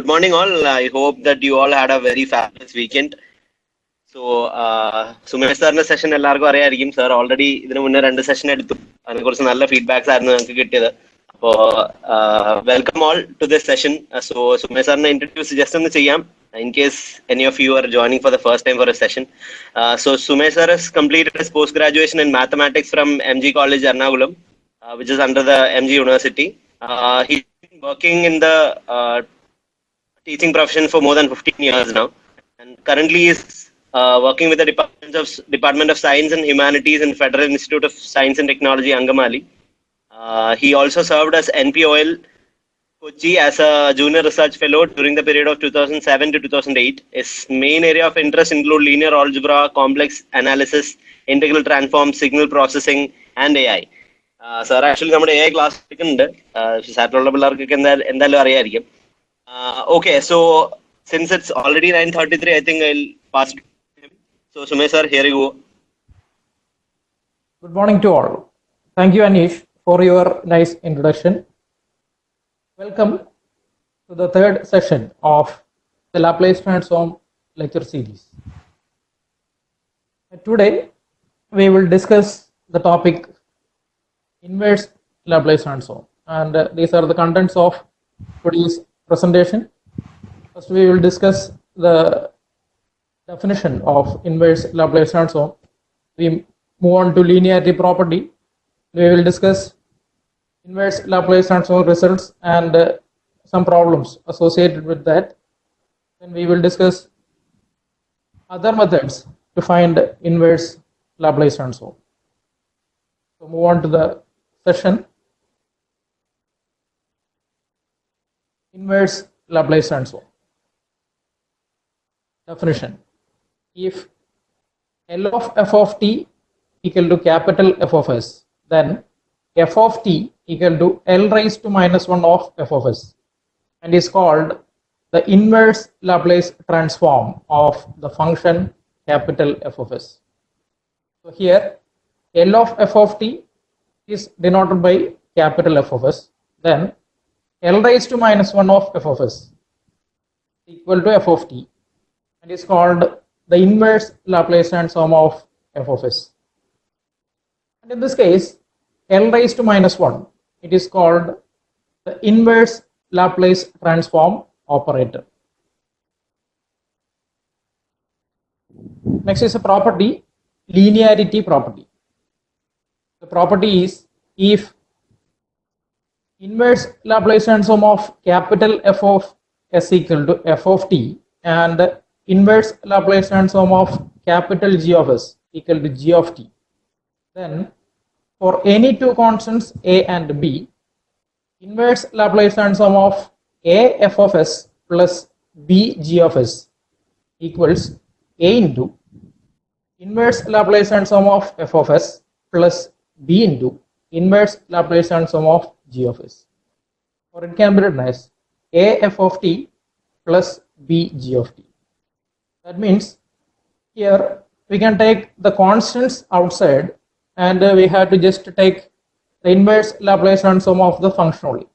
morning, all. I hope that you all had a very fabulous weekend. So, Sumesh സാറിന്റെ session എല്ലാവർക്കും അറിയായിരിക്കും. Sir already ഇതിനു മുന്നേ 2 session എടുത്തു. അതിനെക്കുറിച്ച് നല്ല ഫീഡ്ബാക്സ് ആയിരുന്നു ഞങ്ങൾക്ക് കിട്ടിയത്. അപ്പോൾ welcome all to this session. So Sumesh സാറിനെ ഇൻട്രൊഡ്യൂസ് ജസ്റ്റ് ഒന്ന് ചെയ്യാം. In case any of you are joining for the first time for a session. So Sumesh sir has completed his post-graduation in mathematics from MG College, Ernakulam, which is under the MG University. He's been working in the teaching profession for more than 15 years now, and currently is working with the Department of Science and Humanities in Federal Institute of Science and Technology, Angamali. He also served as NPOL Kochi as a junior research fellow during the period of 2007 to 2008. His main area of interest include linear algebra, complex analysis, integral transform, signal processing, and AI. Sir, actually, നമ്മുടെ AI class എടുക്കുന്നുണ്ട്. സാറ്റിലുള്ള പിള്ളേർക്കൊക്കെ എന്തായാലും അറിയായിരിക്കും. Okay, so since it's already 9:33, I think I'll pass to him. So Sumesh sir, here you go. Good morning to all. Thank you, Anish, for your nice introduction. Welcome to the third session of the Laplace transform lecture series. Today, we will discuss the topic inverse Laplace transform, and these are the contents of today's presentation. First, we will discuss the definition of inverse Laplace transform. We move on to linearity property. We will discuss inverse Laplace transform results and some problems associated with that. Then we will discuss other methods to find inverse Laplace transform. So move on to the session. Inverse Laplace transform. Definition. If L of f of t equal to capital F of s, then f of t equal to L raised to minus 1 of f of s, and is called the inverse Laplace transform of the function capital F of s. So here L of f of t is denoted by capital F of s, then L raised to minus 1 of f of s equal to f of t, and is called the inverse Laplace transform of f of s. And in this case, L raised to minus 1, it is called the inverse Laplace transform operator. Next is a property, linearity property. The property is if inverse Laplace transform of capital F of s equal to f of t and inverse Laplace transform of capital G of s equal to g of t, then for any two constants a and b, inverse Laplace transform of a f of s plus b g of s equals a into inverse Laplace transform of f of s plus b into inverse Laplace transform of g of s. Or it can be written as a f of t plus b g of t. That means here we can take the constants outside, and we have to just take the inverse Laplace transform of the function only,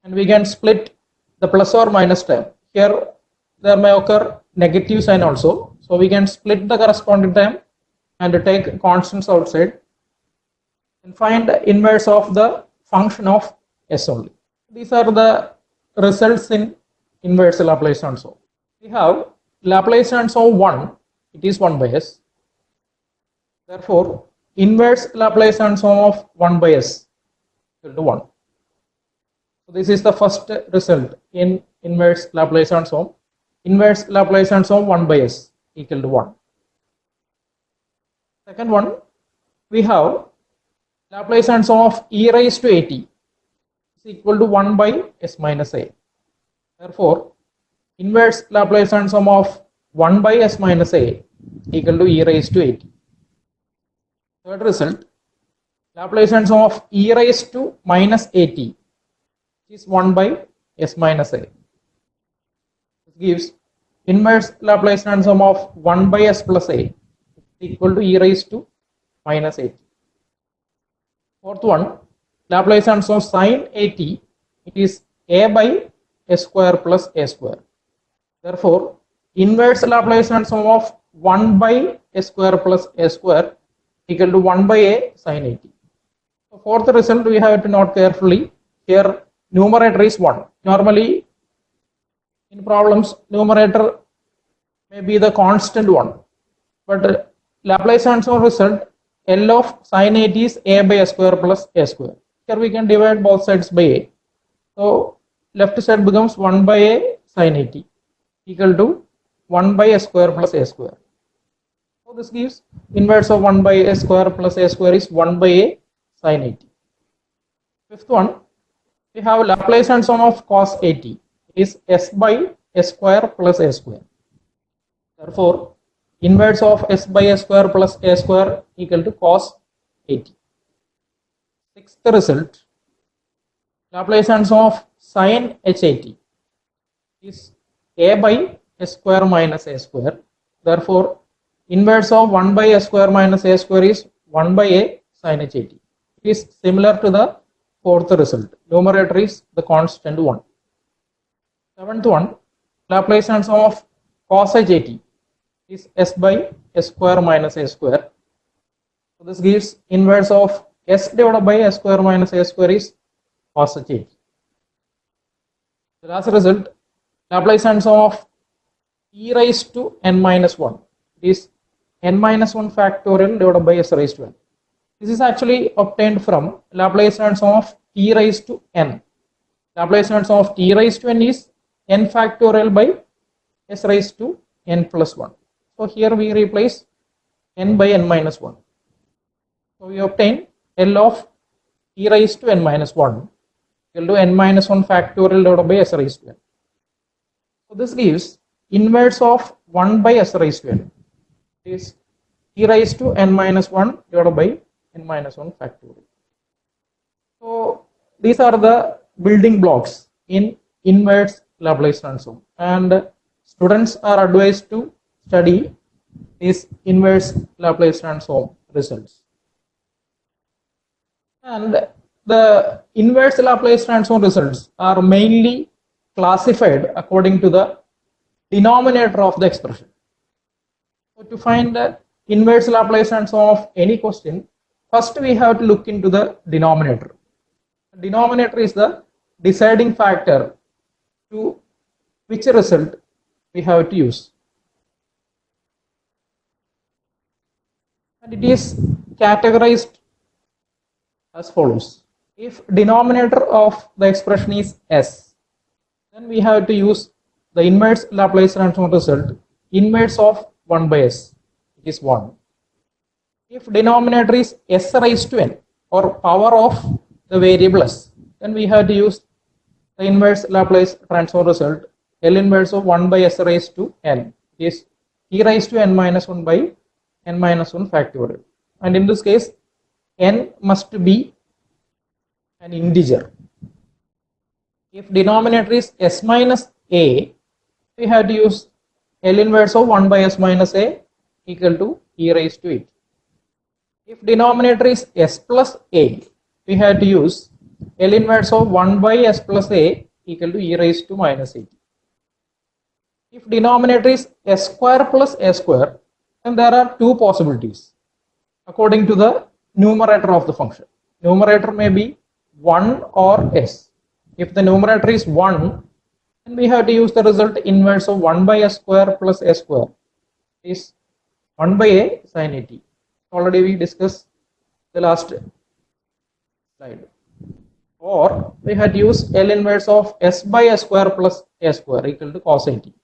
and we can split the plus or minus term. Here there may occur negative sign also, so we can split the corresponding term and take constants outside and find the inverse of the function of s only. These are the results in inverse Laplace transform. We have Laplace transform 1, it is 1 by s. Therefore, inverse Laplace transform of 1 by s equal to 1. So this is the first result in inverse Laplace transform. Inverse Laplace transform 1 by s equal to 1. Second one, we have Laplace transform of e raised to at is equal to 1 by s minus a. Therefore, inverse Laplace transform of 1 by s minus a equal to e raised to at. Third result, Laplace transform of e raised to minus at is 1 by s minus a. This gives inverse Laplace transform of 1 by s plus a equal to e raised to minus at. Fourth one, Laplace transform sin at, it is a by s square plus a square. Therefore, inverse Laplace transform of 1 by s square plus a square equal to 1 by a sin 80. So for the result, we have to note carefully. Here, numerator is 1. Normally, in problems, numerator may be the constant one. But Laplace transform result, L of sin 80 is a by a square plus a square. Here we can divide both sides by a. So left side becomes 1 by a sin 80 equal to 1 by a square plus a square. So this gives inverse of 1 by a square plus a square is 1 by a sin 80. Fifth one, we have Laplace transform of cos 80 is s by s square plus a square. Therefore, inverse of s by a square plus a square equal to cos 80. Sixth result, Laplace transform of sin h80 is a by s square minus a square. Therefore, inverse of 1 by a square minus a square is 1 by a sin h80. It is similar to the fourth result. Numerator is the constant one. Seventh one, Laplace transform of cos h80 is s by s square minus a square. So this gives inverse of s divided by s square minus a square is cos h80. The last result, Laplace transform of e raised to n minus 1 is n minus 1 factorial divided by s raised to n. This is actually obtained from Laplace transform of t raised to n. Laplace transform of t raised to n is n factorial by s raised to n plus 1. So here we replace n by n minus 1. So we obtain L of t raised to n minus 1 equal to n minus 1 factorial divided by s raised to n. So this gives inverse of 1 by s raised to n is t raised to n minus 1 divided by n minus 1 factorial. So these are the building blocks in inverse Laplace transform, and students are advised to study these inverse Laplace transform results. And the inverse Laplace transform results are mainly classified according to the denominator of the expression. So to find the inverse Laplace transform of any question, first we have to look into the denominator. The denominator is the deciding factor to which result we have to use. And it is categorized as follows. If denominator of the expression is s, then we have to use the inverse Laplace transform result, inverse of 1 by s, it is 1. If denominator is s raised to n or power of the variable s, then we have to use the inverse Laplace transform result, L inverse of 1 by s raised to n is e raised to n minus 1 by n minus 1 factorial. And in this case, n must be an integer. If denominator is s minus a, we have to use L inverse of 1 by s minus a equal to e raised to it. If denominator is s plus a, we have to use L inverse of 1 by s plus a equal to e raised to minus 80. If denominator is s square plus a square, then there are two possibilities according to the numerator of the function. Numerator may be 1 or s. If the numerator is 1, then we have to use the result inverse of 1 by s square plus a square is 1 by a sin 80. Already we discussed the last slide. Or we had to use L inverse of s by a square plus a square equal to cos 80.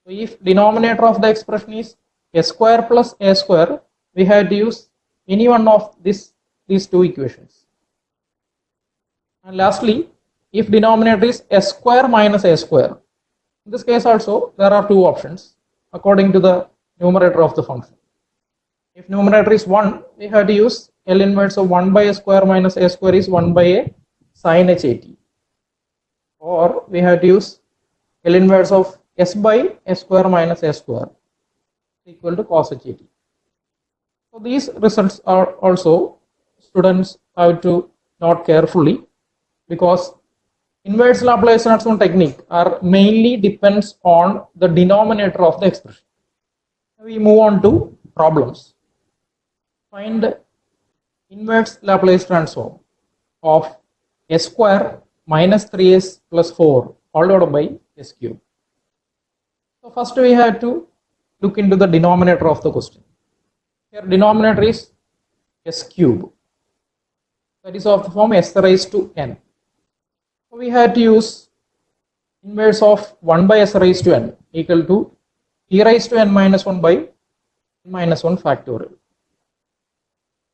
So if denominator of the expression is s square plus a square, we had to use any one of these two equations. And lastly, if denominator is s square minus a square, in this case also there are two options according to the numerator of the function. If numerator is 1, we have to use L inverse of 1 by a square minus a square is 1 by a sin h80. Or we have to use L inverse of s by a square minus a square equal to cos h80. So these results are also students have to note carefully, because Inverse Laplace transform technique are mainly depends on the denominator of the expression. We move on to problems. Find inverse Laplace transform of s square minus 3s plus 4 all divided by s cube. So first we have to look into the denominator of the question. Here denominator is s cube. That is of the form s raised to n. So we have to use inverse of 1 by s raised to n equal to e raised to n minus 1 by n minus 1 factorial.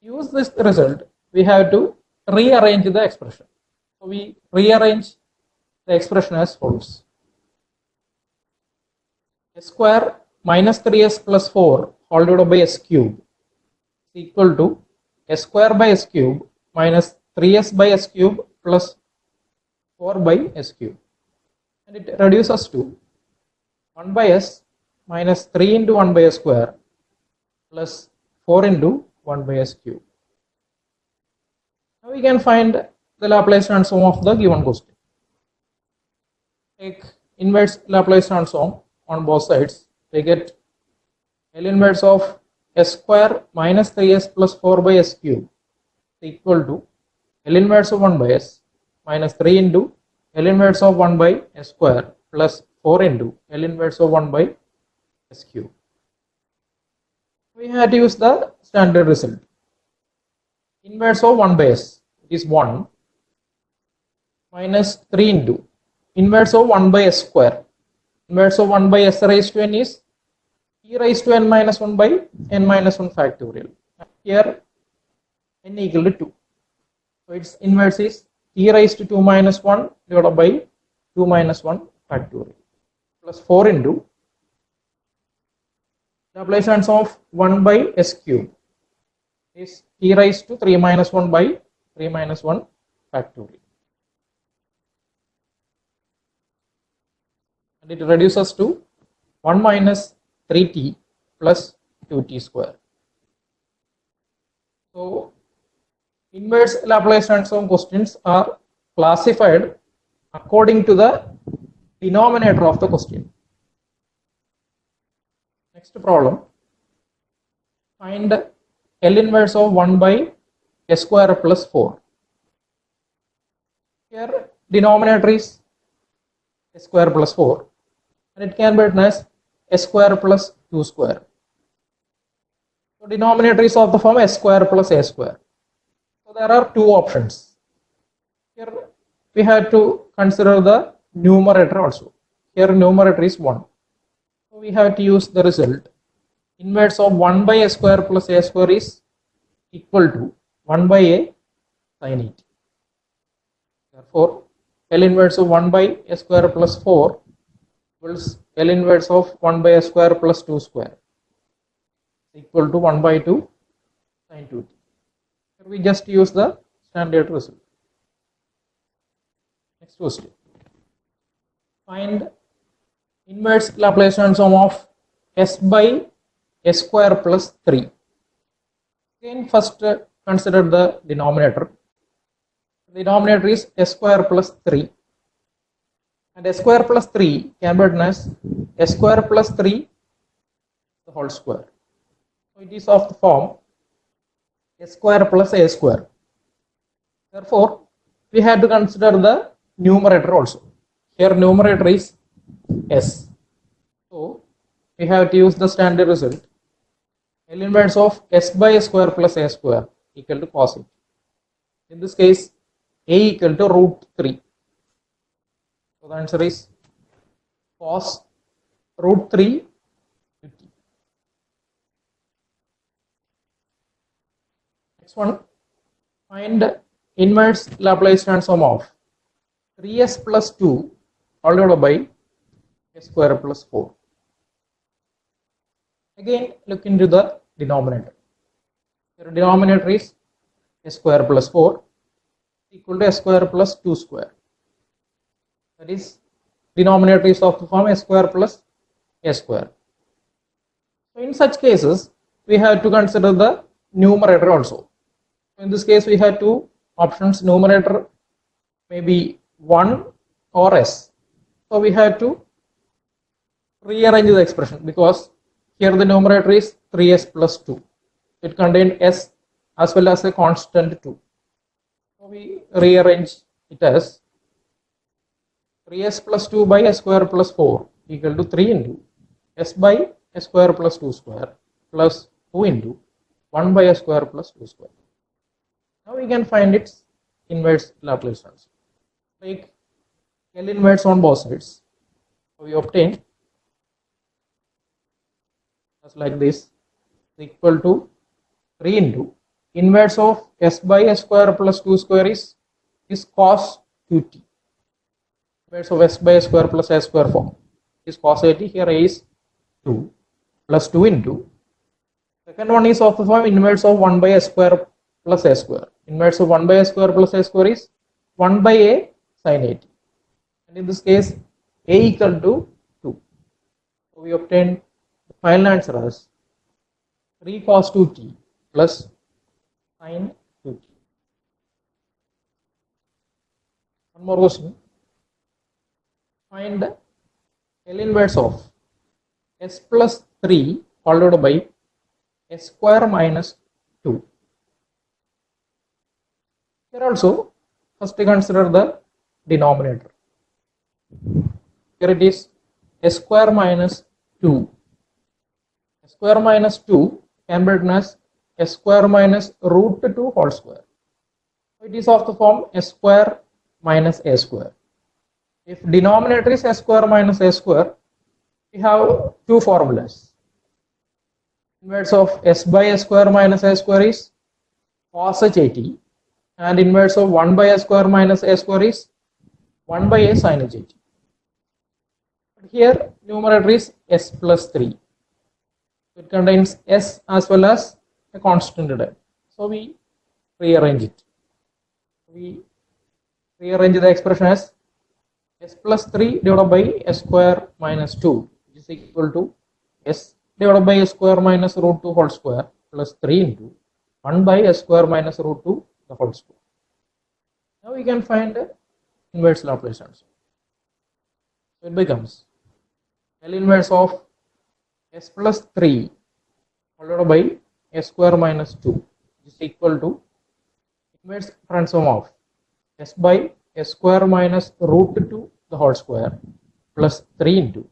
Use this result, we have to rearrange the expression. So we rearrange the expression as follows. S square minus 3s plus 4 all divided by s cube is equal to s square by s cube minus 3s by s cube plus 4 by s cube. And it reduces to 1 by s minus 3 into 1 by s square plus 4 into 1 by s cube. Now we can find the Laplace transform of the given question. Take inverse Laplace transform on both sides. We get L inverse of s square minus 3s plus 4 by s cube is equal to L inverse of 1 by s minus 3 into L inverse of 1 by s square plus 4 into L inverse of 1 by s cube. We had to use the standard result. Inverse of 1 by s is 1 minus 3 into inverse of 1 by s square. Inverse of 1 by s raised to n is e raised to n minus 1 by n minus 1 factorial. Here n equal to 2. So its inverse is e raised to 2 minus 1 divided by 2 minus 1 factorial plus 4 into Laplace transform of 1 by s cube is e raised to 3 minus 1 by 3 minus 1 factorial. And it reduces to 1 minus 3t plus 2t square. So inverse Laplace transform questions are classified according to the denominator of the question. Next problem. Find L inverse of 1 by s square plus 4. Here denominator is s square plus 4 and it can be written as s square plus 2 square. So denominator is of the form s square plus a square. So there are two options. Here we have to consider the numerator also. Here numerator is 1. So we have to use the result. Inverse of 1 by a square plus a square is equal to 1 by a sin it. Therefore, L inverse of 1 by a square plus 4 equals L inverse of 1 by a square plus 2 square equal to 1 by 2 sin 2t. Here we just use the standard result. Next question. Find inverse Laplace transform of s by s square plus 3. Again, first consider the denominator. The denominator is s square plus 3. And s square plus 3 can be written as s square plus 3 the whole square. So it is of the form s square plus a square. Therefore, we have to consider the numerator also. Here numerator is s. So we have to use the standard result. L inverse of s by a square plus a square equal to cos it. In this case, a equal to root 3. So the answer is cos root 3. Next one, find inverse Laplace transform of 3s plus 2 all divided by s square plus 4. Again, look into the denominator. Your denominator is s square plus 4 equal to s square plus 2 square. That is, denominator is of the form s square plus a square. So in such cases, we have to consider the numerator also. In this case, we have two options. Numerator may be 1 or s. So we have to rearrange the expression because here the numerator is 3s plus 2. It contains s as well as a constant 2. So we rearrange it as 3s plus 2 by s square plus 4 equal to 3 into s by s square plus 2 square plus 2 into 1 by s square plus 2 square. Now we can find its inverse Laplace transform. Take L inverse on both sides. So we obtain as like this equal to 3 into inverse of s by s square plus 2 square is cos 2t. Inverse of s by s square plus s square form is cos 80. Here a is 2 plus 2 into second one is of the form inverse of 1 by s square plus s square. Inverse of 1 by s square plus s square is 1 by a sin 80. And in this case a equal to 2. So we obtain the final answer as 3 cos 2t plus sin 2t. One more question. Find L inverse of s plus 3 followed by s square minus 2. Here also, first consider the denominator. Here it is s square minus 2. S square minus 2 can be written as s square minus root 2 whole square. It is of the form s square minus a square. If denominator is s square minus a square, we have two formulas. Inverse of s by a square minus a square is cos h 80 and inverse of 1 by a square minus a square is 1 by a sin h 80. But here numerator is s plus 3. It contains s as well as a constant term. So we rearrange it. We rearrange the expression as s plus 3 divided by s square minus 2 which is equal to s divided by s square minus root 2 whole square plus 3 into 1 by s square minus root 2 the whole square. Now we can find the inverse Laplace transform. So it becomes L inverse of s plus 3 followed by s square minus 2 which is equal to inverse transform of s by s square minus root 2 the whole square plus 3 into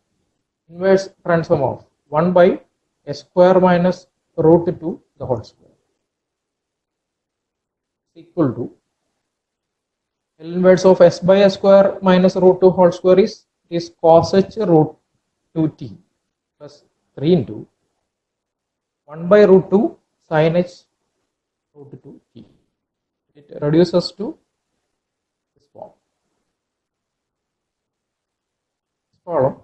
inverse transform of 1 by s square minus root 2 the whole square equal to L inverse of s by s square minus root 2 whole square is cos h root 2t plus 3 into 1 by root 2 sin h root 2t. It reduces to this form. This problem.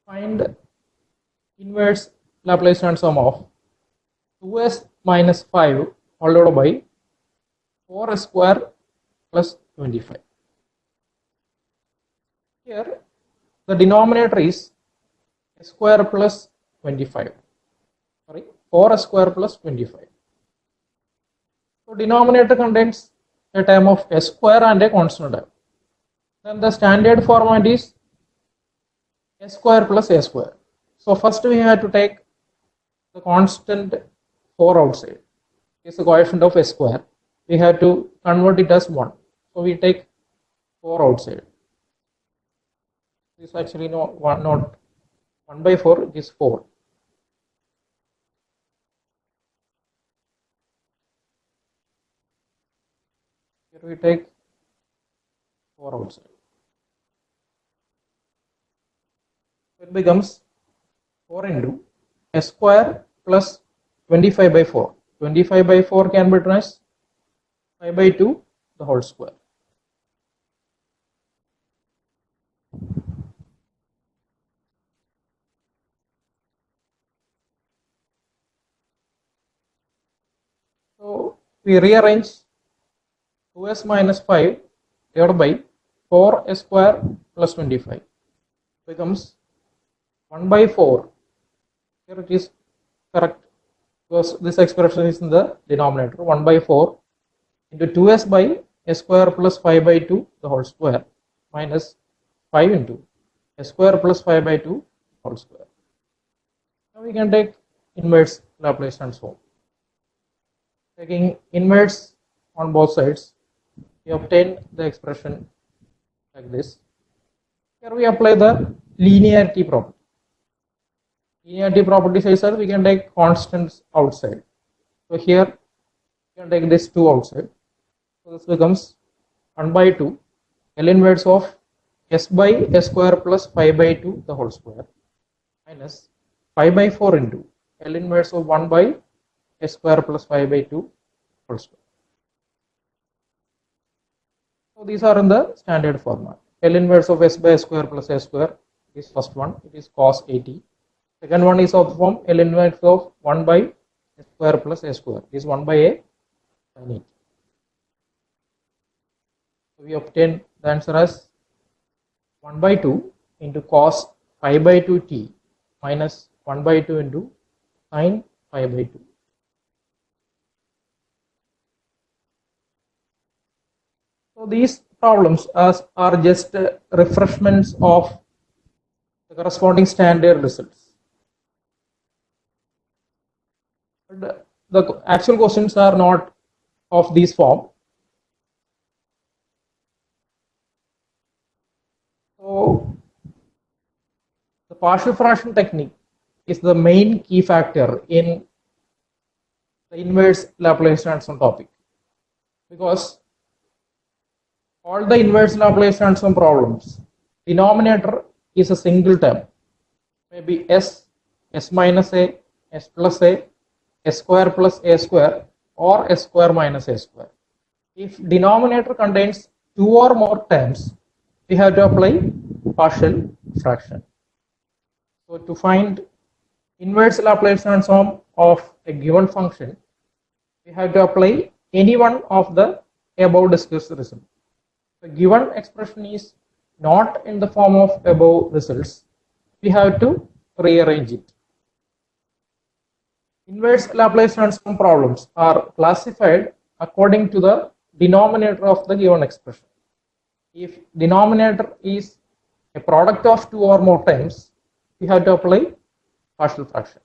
Find inverse Laplace transform of 2s minus 5 followed by 4s square plus 25. Here the denominator is s square plus 25. Sorry, 4s square plus 25. So denominator contains a term of s square and a constant term. Then the standard format is s square plus a square. So first we have to take the constant 4 outside. Is the coefficient of s square. We have to convert it as 1. So we take 4 outside. This is actually not 1 by 4, it is 4. Here we take 4 outside. It becomes 4 into s square plus 25 by 4. 25 by 4 can be written as 5 by 2 the whole square. So we rearrange 2s minus 5 divided by 4s square plus 25 becomes 1 by 4. Here it is correct because this expression is in the denominator. 1 by 4 into 2s by s square plus 5 by 2 the whole square minus 5 into s square plus 5 by 2 whole square. Now we can take inverse Laplace transform. Taking inverse on both sides, we obtain the expression like this. Here we apply the linearity property. Linearity property says that we can take constants outside. So here we can take this 2 outside. So this becomes 1 by 2 L inverse of s by s square plus 5 by 2 the whole square minus 5 by 4 into L inverse of 1 by s square plus 5 by 2 whole square. So these are in the standard format. L inverse of s by s square plus s square is first one, it is cos 80. Second one is of the form L inverse of 1 by s square plus s square is 1 by a sin 80. So we obtain the answer as 1 by 2 into cos pi by 2 t minus 1 by 2 into sin pi by 2. So these problems are just refreshments of the corresponding standard results. But the actual questions are not of this form. So the partial fraction technique is the main key factor in the inverse Laplace transform topic, because all the inverse Laplace transform problems, denominator is a single term, maybe s, s minus a, s plus a, s square plus a square, or s square minus a square. If denominator contains 2 or more terms, we have to apply partial fraction. So to find inverse Laplace transform of a given function, we have to apply any one of the above discussed results. The given expression is not in the form of above results, we have to rearrange it. Inverse Laplace transform problems are classified according to the denominator of the given expression. If denominator is a product of 2 or more terms, we have to apply partial fraction.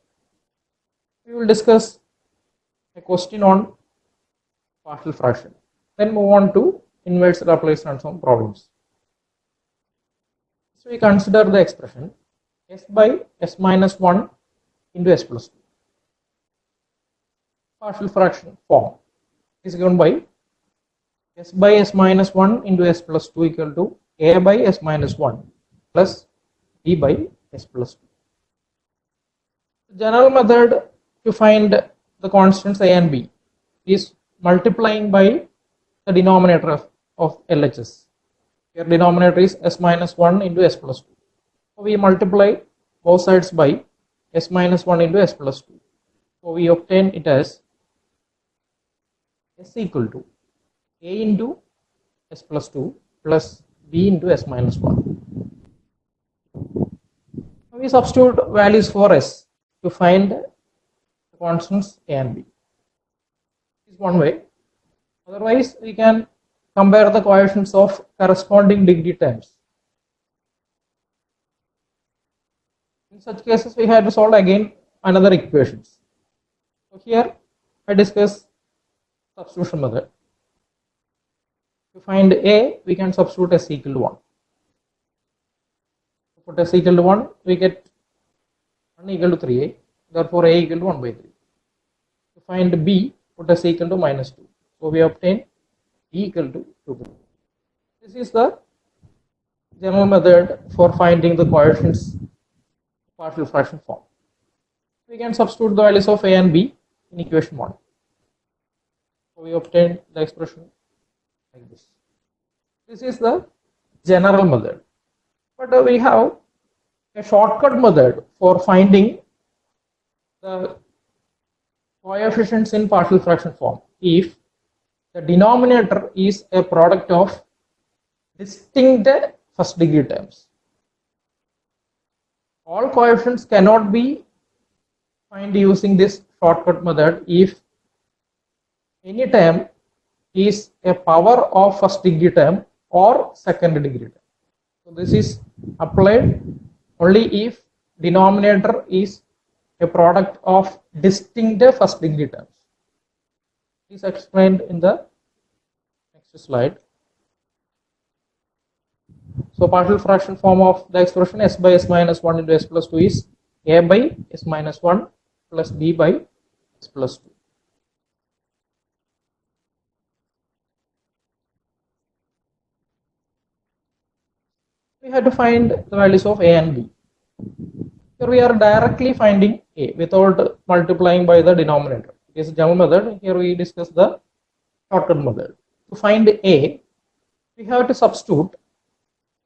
We will discuss a question on partial fraction, then move on to inverse Laplace transform problems. So we consider the expression s by s minus 1 into s plus 2. Partial fraction form is given by s by s minus 1 into s plus 2 equal to a by s minus 1 plus b by s plus 2. The general method to find the constants a and b is multiplying by the denominator of LHS. Here denominator is s minus 1 into s plus 2. So we multiply both sides by s minus 1 into s plus 2. So we obtain it as s equal to a into s plus 2 plus b into s minus 1. Now we substitute values for s to find the constants a and b. This is one way. Otherwise, we can compare the coefficients of corresponding degree terms. In such cases, we have to solve again another equations. So here I discuss substitution method. To find a, we can substitute s equal to 1. To put s equal to 1, we get 1 equal to 3a. Therefore, a equal to 1 by 3. To find b, put s equal to minus 2. So we obtain b equal to 2. This is the general method for finding the coefficients partial fraction form. We can substitute the values of a and b in equation 1. So we obtain the expression like this. This is the general method. But we have a shortcut method for finding the coefficients in partial fraction form if the denominator is a product of distinct first degree terms. All coefficients cannot be found using this shortcut method if any term is a power of first degree term or second degree term. So this is applied only if denominator is a product of distinct first degree terms. This is explained in the next slide. So partial fraction form of the expression s by s minus 1 into s plus 2 is a by s minus 1 plus b by s plus 2. We have to find the values of a and b. Here we are directly finding a without multiplying by the denominator. It is a general method. Here we discuss the shortcut method. To find a, we have to substitute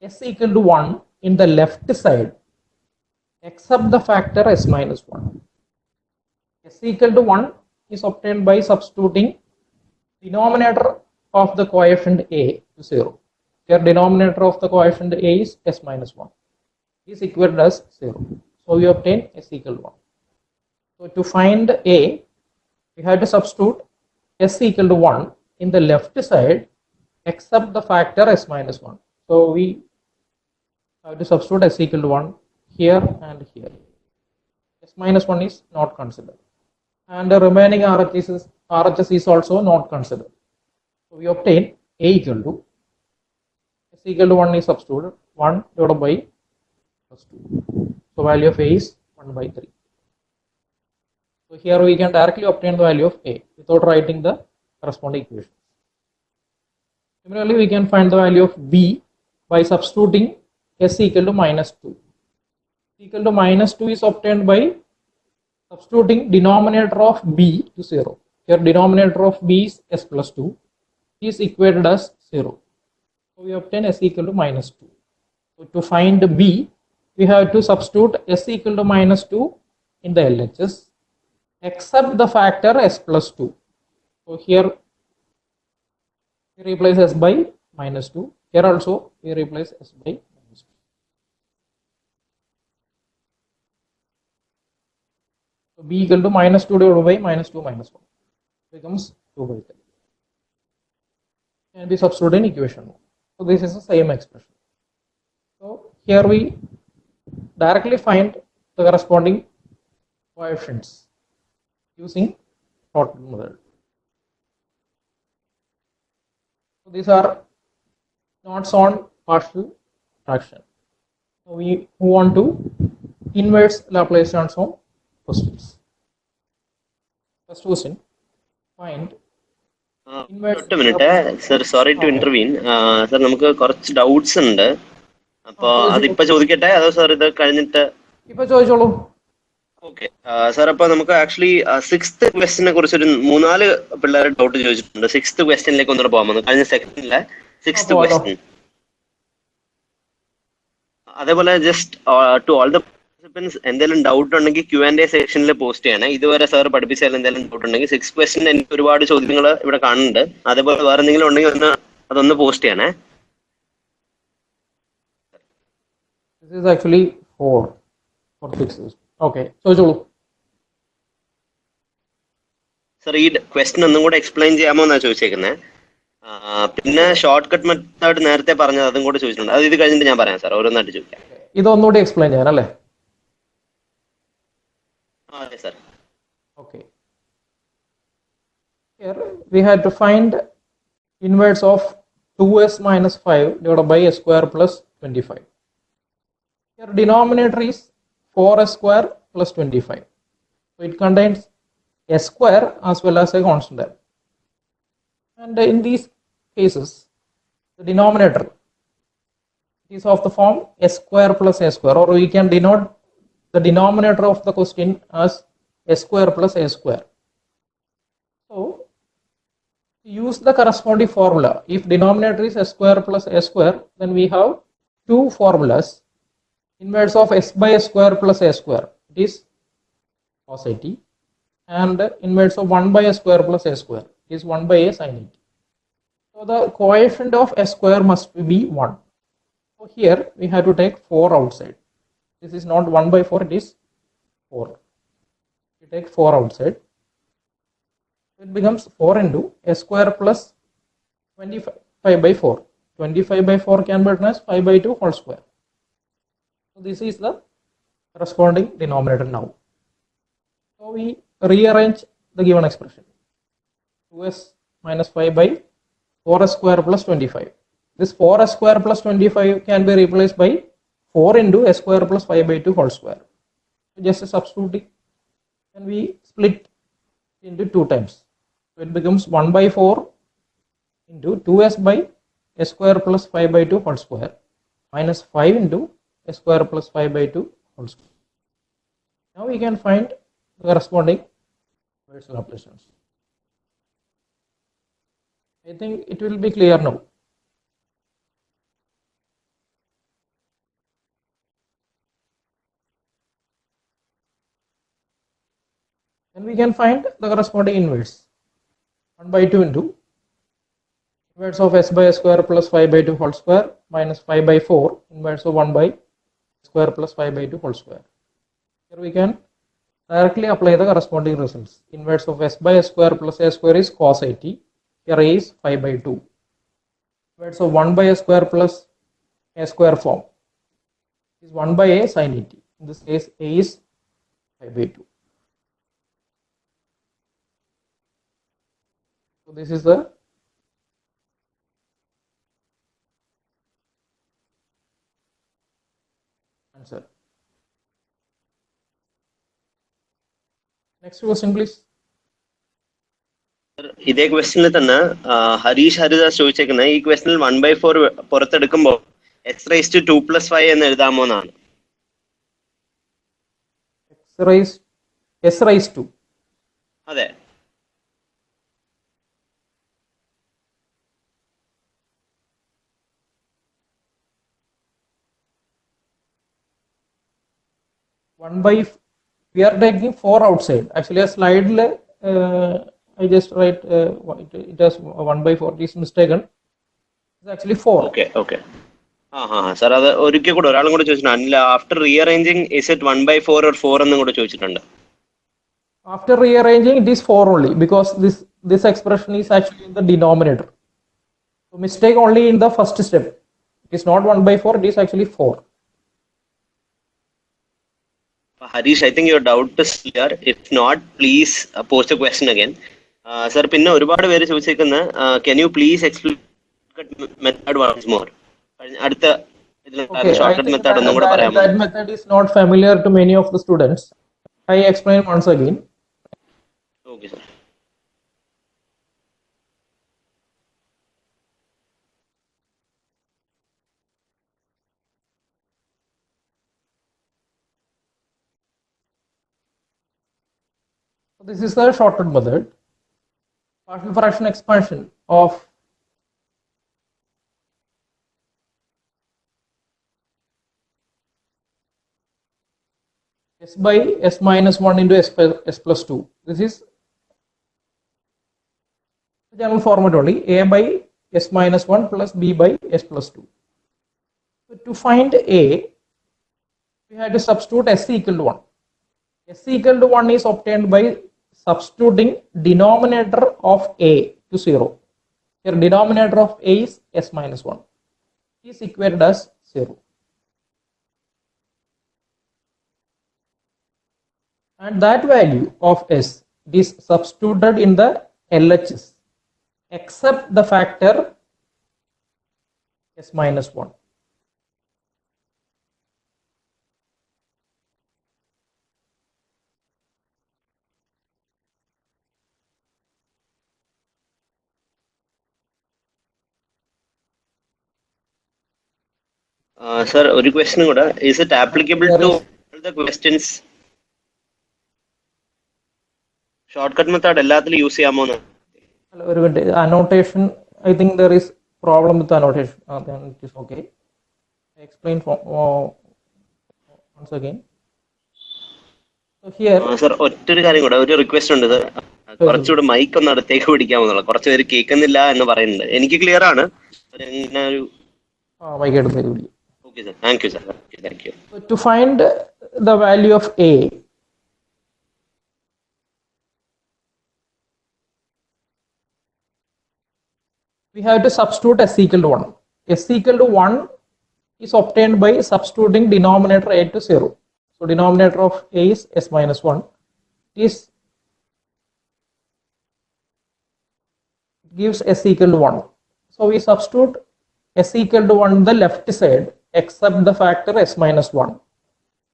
s equal to 1 in the left side except the factor s minus 1. S equal to 1 is obtained by substituting denominator of the coefficient a to 0. Here denominator of the coefficient a is s minus 1. Is equated as 0. So we obtain s equal to 1. So to find a, we have to substitute s equal to 1 in the left side except the factor s minus 1. So we have to substitute s equal to 1 here and here. S minus 1 is not considered. And the remaining RHS is also not considered. So we obtain a equal to s equal to 1 is substituted 1 divided by plus 2. So value of a is 1 by 3. So here we can directly obtain the value of a without writing the corresponding equation. Similarly, we can find the value of b by substituting s equal to minus 2. Equal to minus 2 is obtained by substituting denominator of b to 0. Here denominator of b is s plus 2 is equated as 0. So we obtain s equal to minus 2. So to find b, we have to substitute s equal to minus 2 in the LHS except the factor s plus 2. So here we replace s by minus 2. Here also we replace s by minus 2. So b equal to minus 2 divided by minus 2 minus 1 becomes 2 by 3. And we substitute in equation 1. So this is the same expression. So here we directly find the corresponding coefficients using shortcut method. So these are notes on partial fraction. So we move on to inverse Laplace transform questions. First question, find inverse ഒറ്റ minute sir, sorry to intervene. Sir നമുക്ക് കുറച്ച് doubts ഉണ്ട്. അപ്പൊ അതിപ്പോ ചോദിക്കട്ടെ അതോ sir ഇത് കഴിഞ്ഞിട്ട്? ഇപ്പൊ ചോദിച്ചോളൂ. ഓക്കെ സാർ, അപ്പൊ നമുക്ക് ആക്ച്വലി സിക്സ്ത് ക്വസ്റ്റിനെ കുറിച്ച് ഒരു 3-4 പിള്ളേർ ഡൗട്ട് ചോദിച്ചിട്ടുണ്ട്. സിക്സ്ത് ക്വസ്റ്റ്യനിലേക്ക് ഒന്നുകൂടെ പോകാൻ കഴിഞ്ഞ സെക്കൻഡിലെ സിക്സ്ത് ക്വസ്റ്റ്യൻ. അതേപോലെ just to all the participants എന്തെങ്കിലും ഡൗട്ട് ഉണ്ടെങ്കിൽ Q&A സെക്ഷനിൽ പോസ്റ്റ് ചെയ്യണേ. ഇതുവരെ സാർ പഠിപ്പിച്ചാൽ എന്തെങ്കിലും ഡൗട്ട് ഉണ്ടെങ്കിൽ സിക്സ് ക്വസ്റ്റ്യൻ എനിക്ക് ഒരുപാട് ചോദ്യങ്ങൾ ഇവിടെ കാണുന്നുണ്ട്. അതേപോലെ വേറെ എന്തെങ്കിലും ഉണ്ടെങ്കിൽ അതൊന്ന് പോസ്റ്റ് ചെയ്യണേ. This is actually 4 for 6. Okay, ചോദിച്ചോളൂ. സർ ഈ ക്വസ്റ്റ്യൻ ഒന്നും കൂടെ എക്സ്പ്ലെയിൻ ചെയ്യാമോ എന്നാ ചോദിച്ചേക്കുന്നത്. പിന്നെ ഷോർട്ട് കട്ട് മെത്തേഡ് നേരത്തെ പറഞ്ഞത് അതും കൂടെ ചോദിച്ചിട്ടുണ്ട്. അത് ഇത് കഴിഞ്ഞിട്ട് ഞാൻ പറയാം സാർ, ഓരോന്നായിട്ട് ചോദിക്കാം. ഇതൊന്നുകൂടി എക്സ്പ്ലെയിൻ ചെയ്യാൻ അല്ലേ? അതെ sir. Okay. Here we had to find inverse of 2s minus 5 divided by s square plus 25. Here denominator is 4s square plus 25. So it contains s square as well as a constant term. And in these cases, the denominator is of the form s square plus a square, or we can denote the denominator of the question as s square plus a square. So use the corresponding formula. If denominator is s square plus a square, then we have two formulas. Inverse of s by s square plus a square, it is cos at, and inverse of 1 by s square plus a square, it is 1 by a sin at. So the coefficient of s square must be 1. So here we have to take 4 outside. This is not 1 by 4, it is 4. We take 4 outside. It becomes 4 into s square plus 25 by 4. 25 by 4 can be written as 5 by 2 whole square. So this is the corresponding denominator now. So we rearrange the given expression. 2s minus 5 by 4s square plus 25. This 4s square plus 25 can be replaced by 4 into s square plus 5 by 2 whole square. So just substituting, and we split into 2 times. So it becomes 1 by 4 into 2s by s square plus 5 by 2 whole square minus 5 into s square plus 5 by 2 whole square. Now we can find the corresponding inverse Laplace transform. I think it will be clear now. Then we can find the corresponding inverse. 1 by 2 into inverse of s by s square plus 5 by 2 whole square minus 5 by 4 inverse of 1 by square plus 5 by 2 whole square. Here we can directly apply the corresponding results. Inverse of s by s square plus a square is cos 80. Here a is 5 by 2. Inverse of 1 by a square plus a square form is 1 by a sin 80. In this case, a is 5 by 2. So this is the answer. Next question, please. ഇതേ ക്വസ്റ്റ്യനിൽ തന്നെ ഹരീഷ് ഹരിദാസ് ചോദിച്ചേക്കുന്നത് ഈ ക്വസ്റ്റ്യനിൽ 1/4 പുറത്തെടുക്കുമ്പോൾ X raise to 2+5 എന്ന് എഴുതാമോ എന്നാണ്. S raised to. അതെ. We are taking 4 outside. Actually, a slide I just write it has 1/4. It is mistaken. It's actually 4. Okay. Sir അത് ഒരിക്കൽ കൂടെ ഒരാളും കൂടെ ചോദിച്ചിട്ടുണ്ട്. After rearranging is it 1/4 or 4 എന്നും കൂടെ ചോദിച്ചിട്ടുണ്ട്. After rearranging, it is 4 only because this expression is actually in the denominator. So mistake only in the first step. It is not 1/4. It is actually 4. Harish, I think your doubt is clear. If not, please post a question again. Sir, പിന്നെ ഒരുപാട് പേര് ചോദിച്ചേക്കുന്ന can you please explain method once more? അടുത്ത shortcut method ഒന്നും കൂടെ പറയാമോ? That method is not familiar to many of the students. I explain once again. Okay, sir. So this is the shortcut method. Partial fraction expansion of s by s minus 1 into s plus 2. This is the general format only. A by s minus 1 plus b by s plus 2. So to find a, we had to substitute s equal to 1. S equal to 1 is obtained by substituting denominator of a to 0. Here denominator of a is s minus 1. It is equated as 0. And that value of s is substituted in the LHS except the factor s minus 1. Sir, ഒരു question കൂടെ. Is it applicable to all the questions? Shortcut method എല്ലാത്തിലും use ചെയ്യാമോ? ഒരു minute. Annotation, I think there is problem with annotation. Then it is okay. I explain once again. So here, sir ഒറ്റൊരു കാര്യം കൂടെ, ഒരു request ഉണ്ട് sir. കുറച്ചുകൂടെ mic ഒന്ന് അടുത്തേക്ക് പിടിക്കാമെന്നുള്ള കുറച്ച് പേര് കേൾക്കുന്നില്ല എന്ന് പറയുന്നുണ്ട്. എനിക്ക് ക്ലിയർ ആണ്. മൈക്ക് എടുത്തേക്ക് പിടിക്കും. Okay, sir. Thank you, sir. Thank you. So to find the value of a, we have to substitute s equal to 1. s equal to 1 is obtained by substituting denominator a to 0. So denominator of a is s minus 1. It gives s equal to 1. So we substitute s equal to 1 on the left side except the factor s minus 1.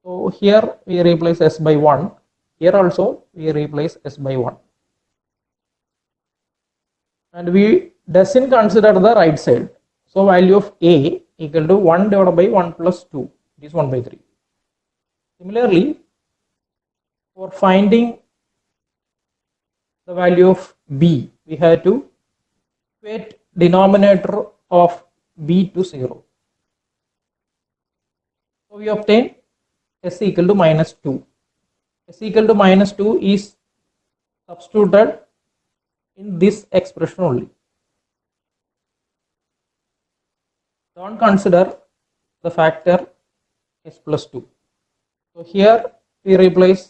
So here we replace s by 1. Here also we replace s by 1. And we doesn't consider the right side. So value of a equal to 1 divided by 1 plus 2. It is 1 by 3. Similarly, for finding the value of b, we have to equate denominator of b to 0. So we obtain s equal to minus 2. S equal to minus 2 is substituted in this expression only. Don't consider the factor s plus 2. So here we replace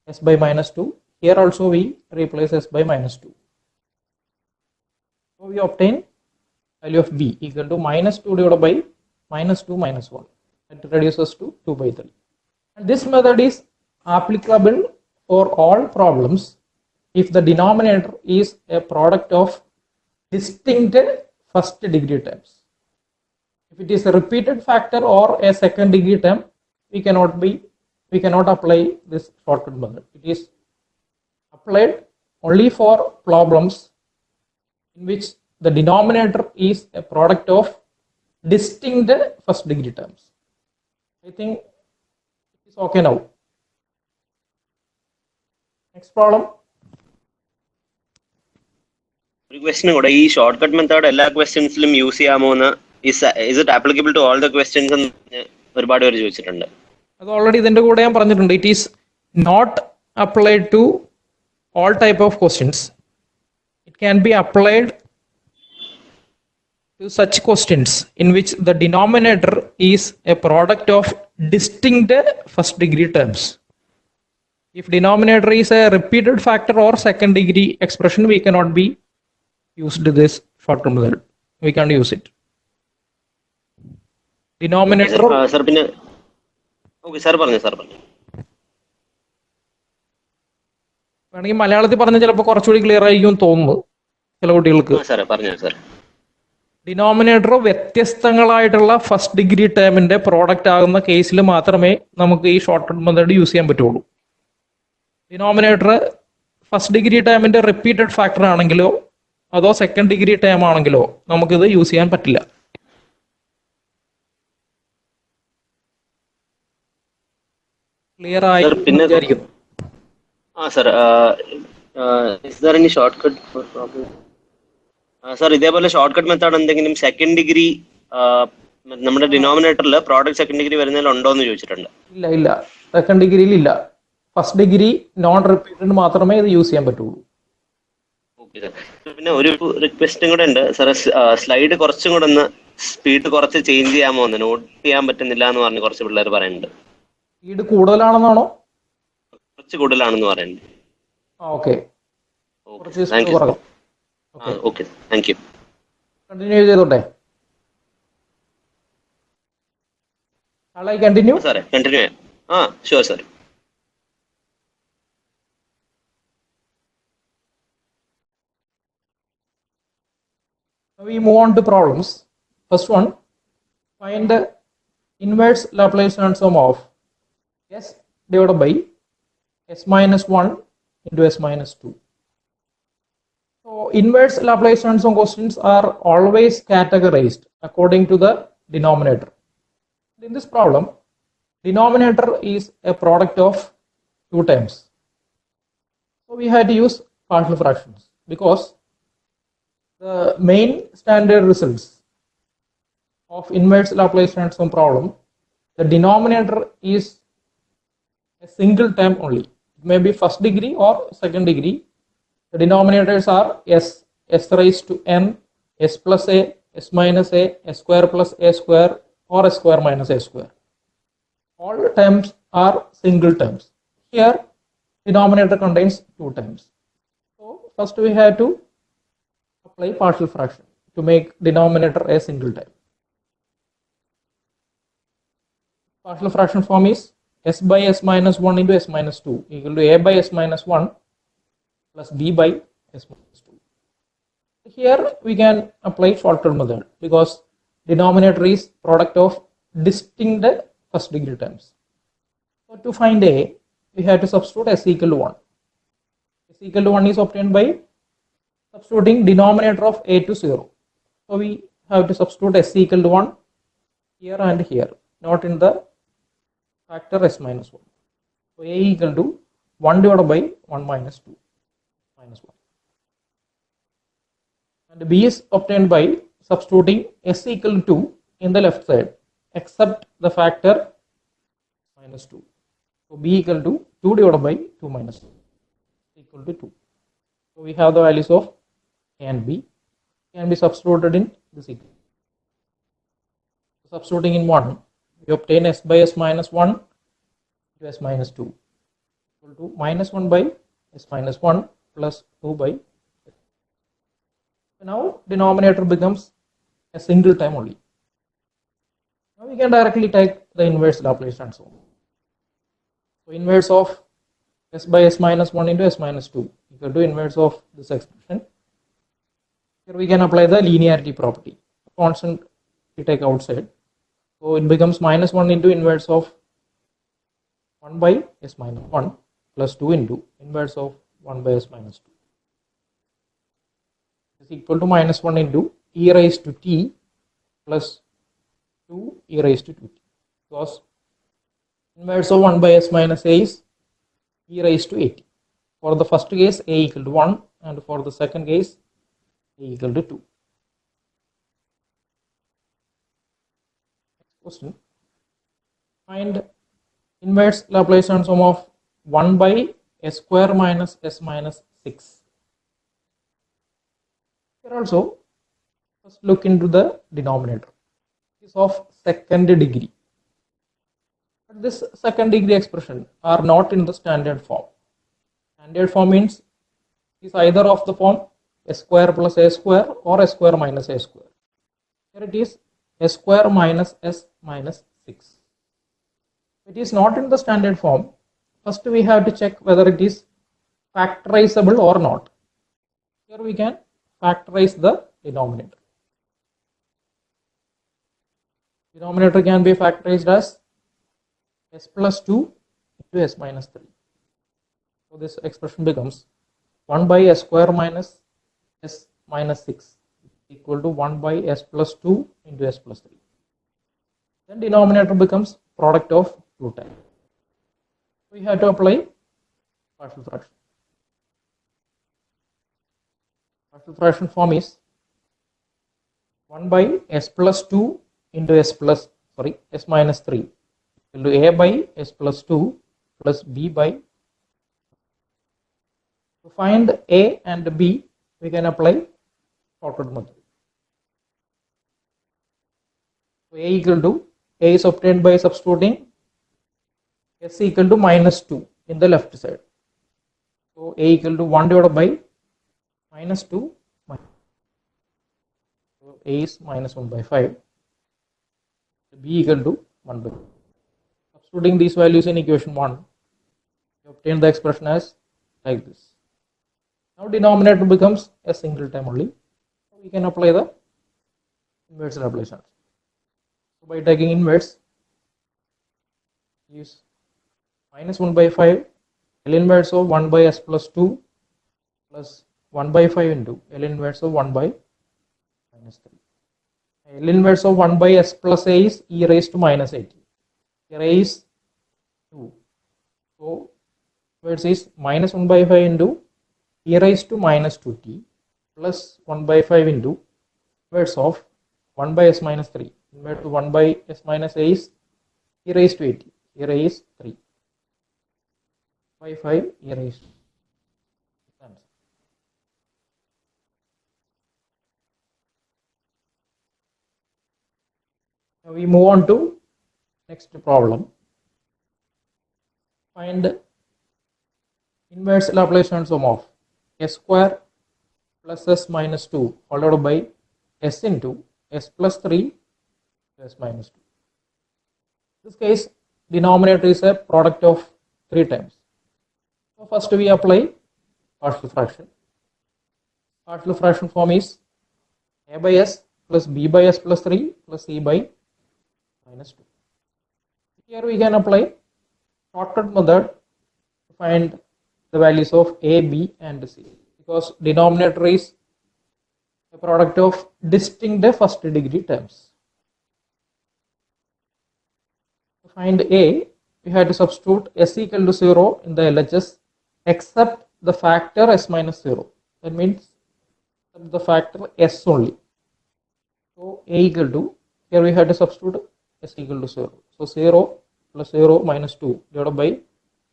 s by minus 2. Here also we replace s by minus 2. So we obtain value of b equal to minus 2 divided by minus 2 minus 1. It reduces to 2 by 3. And this method is applicable for all problems if the denominator is a product of distinct first degree terms. If it is a repeated factor or a second degree term, we cannot apply this shortcut method. It is applied only for problems in which the denominator is a product of distinct first degree terms. I think it's okay now. Next problem. ഒരു question കൂടെ, ഈ short cut method എല്ലാ ക്വസ്റ്റ്യൻസിലും use ചെയ്യാമോ എന്ന്, is it applicable to all the questions എന്ന് ഒരുപാട് പേര് ചോദിച്ചിട്ടുണ്ട്. അത് ഓൾറെഡി ഇതിന്റെ കൂടെ ഞാൻ പറഞ്ഞിട്ടുണ്ട്. It is not applied to all type of questions. It can be applied to such questions in which the denominator is a product of distinct first degree terms. If denominator is a repeated factor or second degree expression, we cannot be used this shortcut method. We can't use it. Denominator. Sir, പിന്നെ okay sir പറഞ്ഞു. വേണമെങ്കിൽ മലയാളത്തിൽ പറഞ്ഞാൽ ചിലപ്പോൾ കുറച്ചുകൂടി clear ആയിരിക്കും തോന്നുന്നു ചില കുട്ടികൾക്ക്. ഡിനോമിനേറ്റർ വ്യത്യസ്തങ്ങളായിട്ടുള്ള ഫസ്റ്റ് ഡിഗ്രി ടേമിന്റെ പ്രോഡക്റ്റ് ആകുന്ന കേസിൽ മാത്രമേ നമുക്ക് ഈ ഷോർട്ട് കട്ട് മെത്തേഡ് യൂസ് ചെയ്യാൻ പറ്റുള്ളൂ. ഡിനോമിനേറ്റർ ഫസ്റ്റ് ഡിഗ്രി ടേമിന്റെ റിപ്പീറ്റഡ് ഫാക്ടർ ആണെങ്കിലോ അതോ സെക്കൻഡ് ഡിഗ്രി ടേം ആണെങ്കിലോ നമുക്കിത് യൂസ് ചെയ്യാൻ പറ്റില്ല. ക്ലിയർ ആയി വിചാരിക്കുന്നു. Sir, is there any short cut four problem? Sir, ഇതേപോലെ ഷോർട്ട് കട്ട് മെത്തേഡ് എന്തെങ്കിലും സെക്കൻഡ് ഡിഗ്രി നമ്മുടെ ഡിനോമിനേറ്ററിൽ പ്രോഡക്റ്റ് സെക്കൻഡ് ഡിഗ്രി വരുന്നതിൽ ഉണ്ടോ എന്ന് ചോദിച്ചിട്ടുണ്ട്. ഇല്ല, സെക്കൻഡ് ഡിഗ്രിയിൽ ഇല്ല. ഫസ്റ്റ് ഡിഗ്രി നോൺ റിപ്പീറ്റഡ് മാത്രമേ ഇത് യൂസ് ചെയ്യാൻ പറ്റുള്ളൂ. Okay sir. പിന്നെ ഒരു റിക്വസ്റ്റും കൂടെ ഉണ്ട് സാർ, സ്ലൈഡ് കുറച്ചും കൂടെ ഒന്ന് സ്പീഡ് കുറച്ച് ചേഞ്ച് ചെയ്യാമോ എന്ന്, നോട്ട് ചെയ്യാൻ പറ്റുന്നില്ല എന്ന് പറഞ്ഞ് കുറച്ച് പിള്ളേർ പറയുന്നുണ്ട്. സ്പീഡ് കൂടുതലാണെന്നാണോ? കുറച്ച് കൂടുതലാണെന്ന് പറയുന്നുണ്ട്. Okay, okay, thank you. Continue ചെയ്തോട്ടെ? കണ്ടിന്യൂ സാറേ, കണ്ടിന്യൂ ചെയ്യാം. Sure sir. We move on to problems. First one, find the inverse Laplace transform of s divided by s minus 1 into s minus 2. So inverse Laplace transform questions are always categorized according to the denominator. In this problem, denominator is a product of two terms. So we had to use partial fractions because the main standard results of inverse Laplace transform problem, the denominator is a single term only. It may be first degree or second degree. The denominators are s raised to n, s plus a, s minus a, s square plus a square, or s square minus a square. All terms are single terms. Here, denominator contains two terms. So first we have to apply partial fraction to make denominator a single term. Partial fraction form is s by s minus 1 into s minus 2 equal to a by s minus 1 plus b by s minus 2. Here we can apply shortcut method because denominator is product of distinct first degree terms. So to find a, we have to substitute s equal to 1. S equal to 1 is obtained by substituting denominator of a to 0. So we have to substitute s equal to 1 here and here, not in the factor s minus 1. So a equal to 1 divided by 1 minus 2 minus 1. And b is obtained by substituting s equal to 2 in the left side except the factor minus 2. So b equal to 2 divided by 2 minus 2 equal to 2. So we have the values of a and b can be substituted in this equation. Substituting in 1, we obtain s by s minus 1 to s minus 2 equal to minus 1 by s minus 1 plus 2 by. So now denominator becomes a single time only. Now we can directly take the inverse Laplace transform. So inverse of s by s minus 1 into s minus 2 equal to inverse of this expression. Here we can apply the linearity property. Constant we take outside. So it becomes minus 1 into inverse of 1 by s minus 1 plus 2 into inverse of 1 by s minus 2 is equal to minus 1 into e raised to t plus 2 e raised to 2t, because inverse of 1 by s minus a is e raised to 8. For the first case a equal to 1 and for the second case a equal to 2. Question. Find inverse Laplace transform of 1 by s square minus s minus 6. Here also, first look into the denominator. It is of second degree. But this second degree expression are not in the standard form. Standard form means it is either of the form s square plus a square or s square minus a square. Here it is s square minus s minus 6. It is not in the standard form. First we have to check whether it is factorizable or not. Here we can factorize the denominator. Denominator can be factorized as s plus 2 into s minus 3. So this expression becomes 1 by s square minus s minus 6 equal to 1 by s plus 2 into s plus 3. Then denominator becomes product of two times. We have to apply partial fraction. Partial fraction form is 1 by s plus 2 into s minus 3 equal to a by s plus 2 plus b by. To find a and b, we can apply shortcut method. So a equal to, a is obtained by substituting s equal to minus 2 in the left side. So a equal to 1 divided by minus 2. So a is minus 1 by 5. B equal to 1 by 2. Substituting these values in equation 1, we obtain the expression as like this. Now denominator becomes a single time only. We can apply the inverse Laplace transform. So by taking inverse, use minus 1 by 5 L inverse of 1 by s plus 2 plus 1 by 5 into L inverse of 1 by minus 3. L inverse of 1 by s plus a is e raised to minus 8. Here a is 2. So inverse is minus 1 by 5 into e raised to minus 2t plus 1 by 5 into inverse of 1 by s minus 3. Inverse to 1 by s minus a is e raised to 8. Here a is 3. By 5 e raised to. Now we move on to next problem. Find inverse Laplace transform of s square plus s minus 2 followed by s into s plus 3 to s minus 2. In this case, denominator is a product of 3 times. So first we apply partial fraction. Partial fraction form is a by s plus b by s plus 3 plus c by minus 2. Here we can apply shortcut method to find the values of a, b and c, because denominator is a product of distinct first degree terms. To find a, we had to substitute s equal to 0 in the LHS except the factor s minus 0. That means the factor s only. So a equal to, here we had to substitute s equal to 0. So 0 plus 0 minus 2 divided by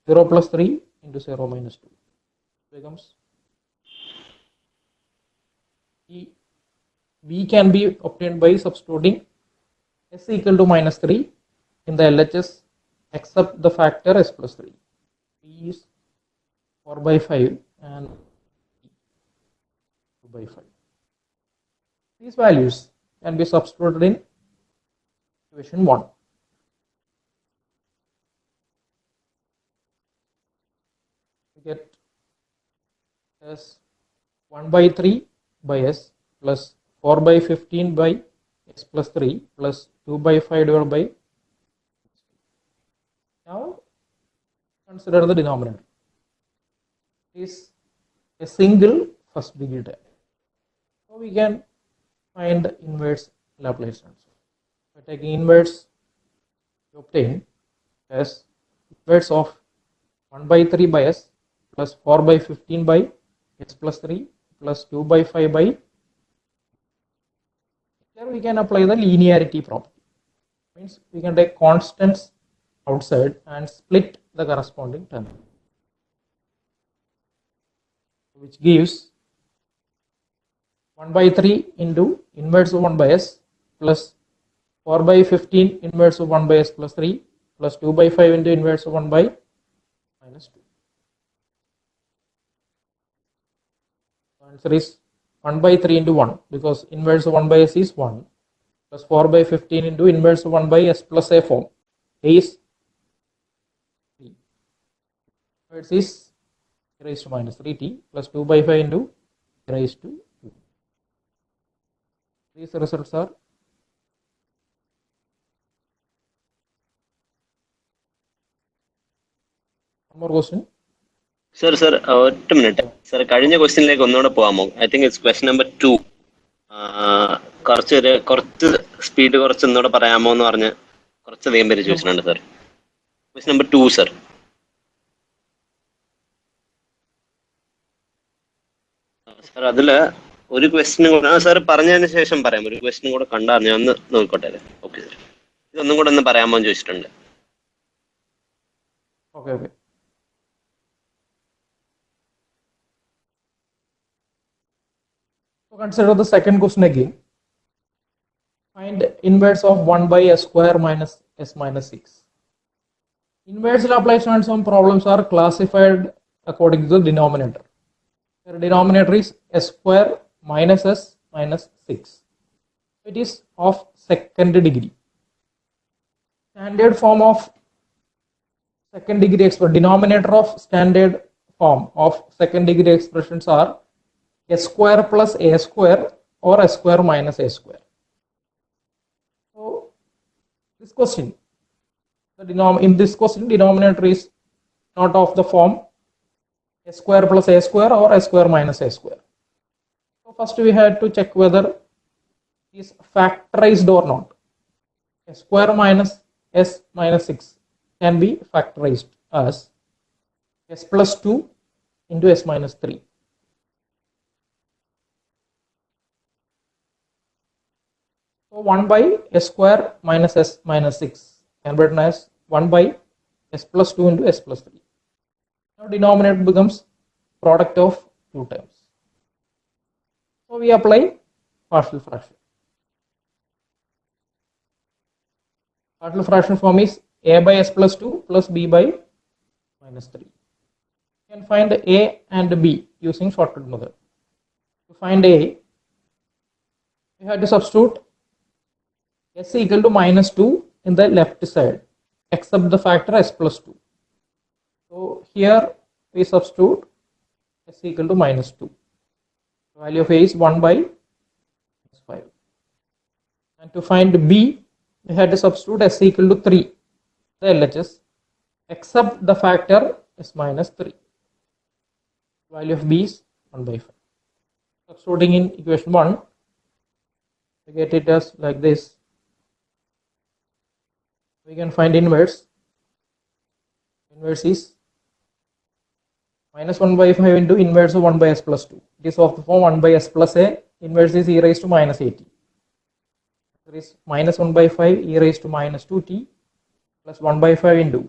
0 plus 3 into 0 minus 2 becomes b can be obtained by substituting s equal to minus 3 in the LHS except the factor s plus 3. b is 4 by 5 and 2 by 5. These values can be substituted in equation 1. We get as 1 by 3 by s plus 4 by 15 by s plus 3 plus 2 by 5 divided by. Now consider the denominator. It is a single first degree term. So we can find inverse Laplace transform. By taking inverse, we obtain as inverse of 1 by 3 by s plus 4 by 15 by s plus 3 plus 2 by 5 by. Here we can apply the linearity property. Means we can take constants outside and split the corresponding term, which gives 1 by 3 into inverse of 1 by s plus 4 by 15 inverse of 1 by s plus 3 plus 2 by 5 into inverse of 1 by minus 2. The answer is 1 by 3 into 1, because inverse of 1 by s is 1 plus 4 by 15 into inverse of 1 by s plus a form. A is 3. Inverse is raised to minus 3t plus 2 by 5 into raised to 2. These results are one more question. Sir, ഒറ്റ minute sir, കഴിഞ്ഞ ക്വസ്റ്റ്യനിലേക്ക് ഒന്നുകൂടെ പോകാമോ? I think it's question number 2. കുറച്ച് speed കുറച്ച് ഒന്നുകൂടെ പറയാമോ എന്ന് പറഞ്ഞ് കുറച്ചധികം പേര് ചോദിച്ചിട്ടുണ്ട് sir. Question number 2 sir. Sir അതില് ഒരു ക്വസ്റ്റ്യനും കൂടെ സാർ പറഞ്ഞതിന് ശേഷം പറയാം. ഒരു ക്വസ്റ്റ്യനും കൂടെ കണ്ടായിരുന്നു, ഞാൻ ഒന്ന് നോക്കിക്കോട്ടെ. ഓക്കെ സർ, ഇതൊന്നും കൂടെ ഒന്ന് പറയാമോ എന്ന് ചോദിച്ചിട്ടുണ്ട്. Okay okay. So consider the second question again. Find inverse of 1 by s square minus s minus 6. Inverse Laplace transform problems are classified according to the denominator. The denominator is s square minus s minus 6. It is of second degree. Standard form of second degree expression, denominator of standard form of second degree expressions are s square plus a square or s square minus a square. So this question, in this question, denominator is not of the form s square plus a square or s square minus a square. So first we had to check whether it is factorized or not. S square minus s minus 6 can be factorized as s plus 2 into s minus 3. So 1 by s square minus s minus 6 can be written as 1 by s plus 2 into s plus 3. Now denominator becomes product of two terms. So we apply partial fraction. Partial fraction form is a by s plus 2 plus b by minus 3. You can find a and b using shortcut method. To find a, we have to substitute s equal to minus 2 in the left side except the factor s plus 2. So here we substitute s equal to minus 2. The value of a is 1 by 5. And to find b, we had to substitute s equal to 3, the LHS, except the factor s minus 3. The value of b is 1 by 5. Substituting in equation 1, we get it as like this. We can find inverse. Inverse is minus 1 by 5 into inverse of 1 by s plus 2. It is of the form 1 by s plus a. Inverse is e raised to minus 80. There is minus 1 by 5 e raised to minus 2t plus 1 by 5 into.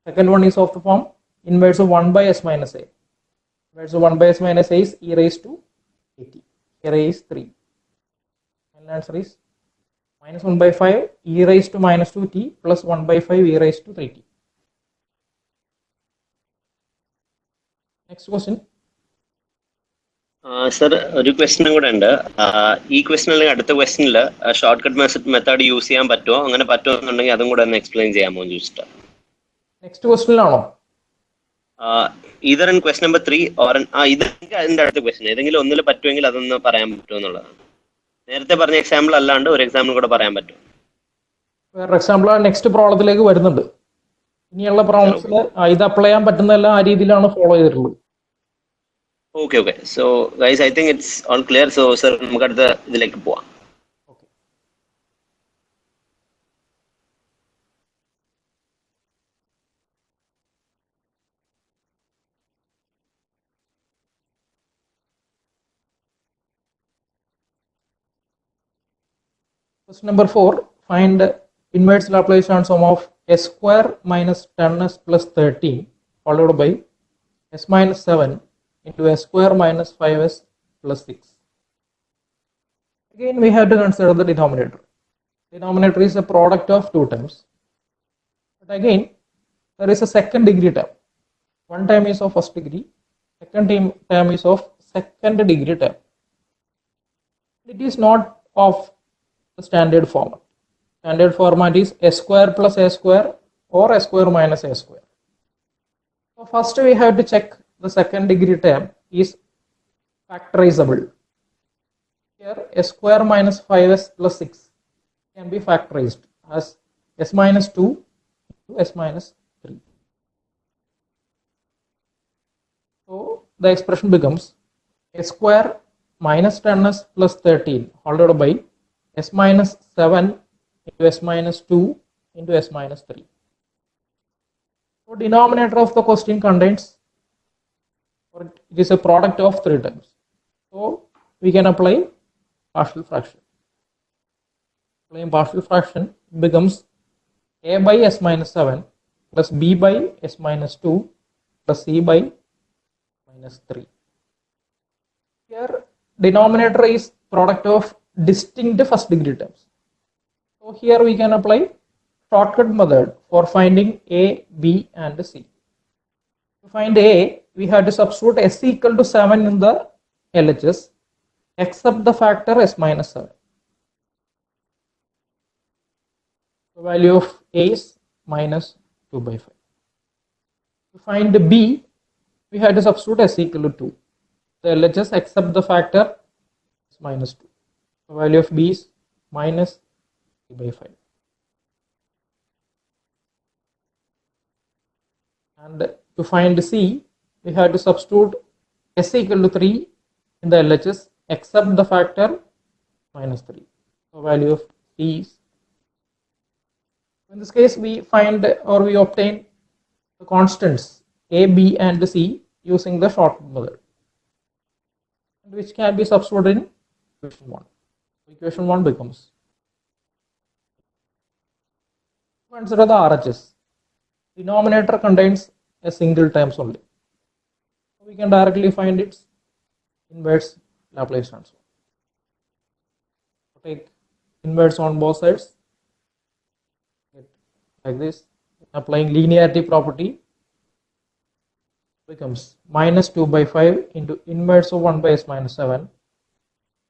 Second one is of the form inverse of 1 by s minus a. Inverse of 1 by s minus a is e raised to 80. Here a is 3. And answer is minus 1 by 5 e raised to minus 2t plus 1 by 5 e raised to 3t. Next question. Sir ഒരു ക്വസ്റ്റ്യനും കൂടെ ഉണ്ട്. ഈ question അല്ലെങ്കിൽ അടുത്ത ക്വസ്റ്റ്യനിൽ short cut method use ചെയ്യാൻ പറ്റുമോ? അങ്ങനെ പറ്റുമെന്നുണ്ടെങ്കിൽ അതും കൂടെ ഒന്ന് എക്സ്പ്ലെയിൻ ചെയ്യാമോ എന്ന് ചോദിച്ചിട്ട്. നെക്സ്റ്റ് ക്വസ്റ്റ്യനിലാണോ? Either in question number 3 or അതിന്റെ അടുത്ത ക്വസ്റ്റ്യൻ ഏതെങ്കിലും ഒന്നിൽ പറ്റുമെങ്കിൽ അതൊന്ന് പറയാൻ പറ്റുമോ എന്നുള്ളതാണ്. നേരത്തെ പറഞ്ഞ എക്സാമ്പിൾ അല്ലാണ്ട് ഒരു എക്സാമ്പിൾ കൂടെ പറയാൻ പറ്റുമോ? വേറെ എക്സാമ്പിൾ നെക്സ്റ്റ് പ്രോബ്ലത്തിലേക്ക് വരുന്നുണ്ട്. ഇനിയുള്ള പ്രോബ്ലംസിൽ ഇത് അപ്ലൈ ചെയ്യാൻ പറ്റുന്നതെല്ലാം ആ രീതിയിലാണ് ഫോളോ ചെയ്തിട്ടുള്ളത്. Okay okay. So guys I think it's all clear. So sir നമുക്ക് അടുത്ത ഇതിലേക്ക് പോവാം. Question number 4. Find inverse Laplace transform of s square minus 10s plus 13 followed by s minus 7 into s square minus 5s plus 6. Again, we have to consider the denominator. Denominator is a product of two terms. But again, there is a second degree term. One term is of first degree, second term is of second degree term. It is not of the standard format. Standard format is s square plus a square or s square minus a square. So first we have to check the second degree term is factorizable. Here s square minus 5s plus 6 can be factorized as s minus 2 to s minus 3. So the expression becomes s square minus 10s plus 13 followed by s minus 7 into s minus 2 into s minus 3. So denominator of the question contains, or it is a product of three terms. So we can apply partial fraction. Applying partial fraction becomes a by s minus 7 plus b by s minus 2 plus c by minus 3. Here denominator is product of distinct first degree terms. So here we can apply shortcut method for finding a, b and c. To find a, we have to substitute s equal to 7 in the LHS except the factor s minus 7. The value of a is minus 2 by 5. To find b, we have to substitute s equal to 2. The LHS except the factor s minus 2. The value of b is minus 3 by 5. And to find c, we have to substitute s equal to 3 in the LHS except the factor minus 3. The value of c is. In this case, we find or we obtain the constants a, b and c using the shortcut method, which can be substituted in equation 1. Equation 1 becomes, consider the RHS. Denominator contains a single terms only. We can directly find its inverse Laplace transform. Take inverse on both sides, like this. Applying linearity property becomes minus 2 by 5 into inverse of 1 by s minus 7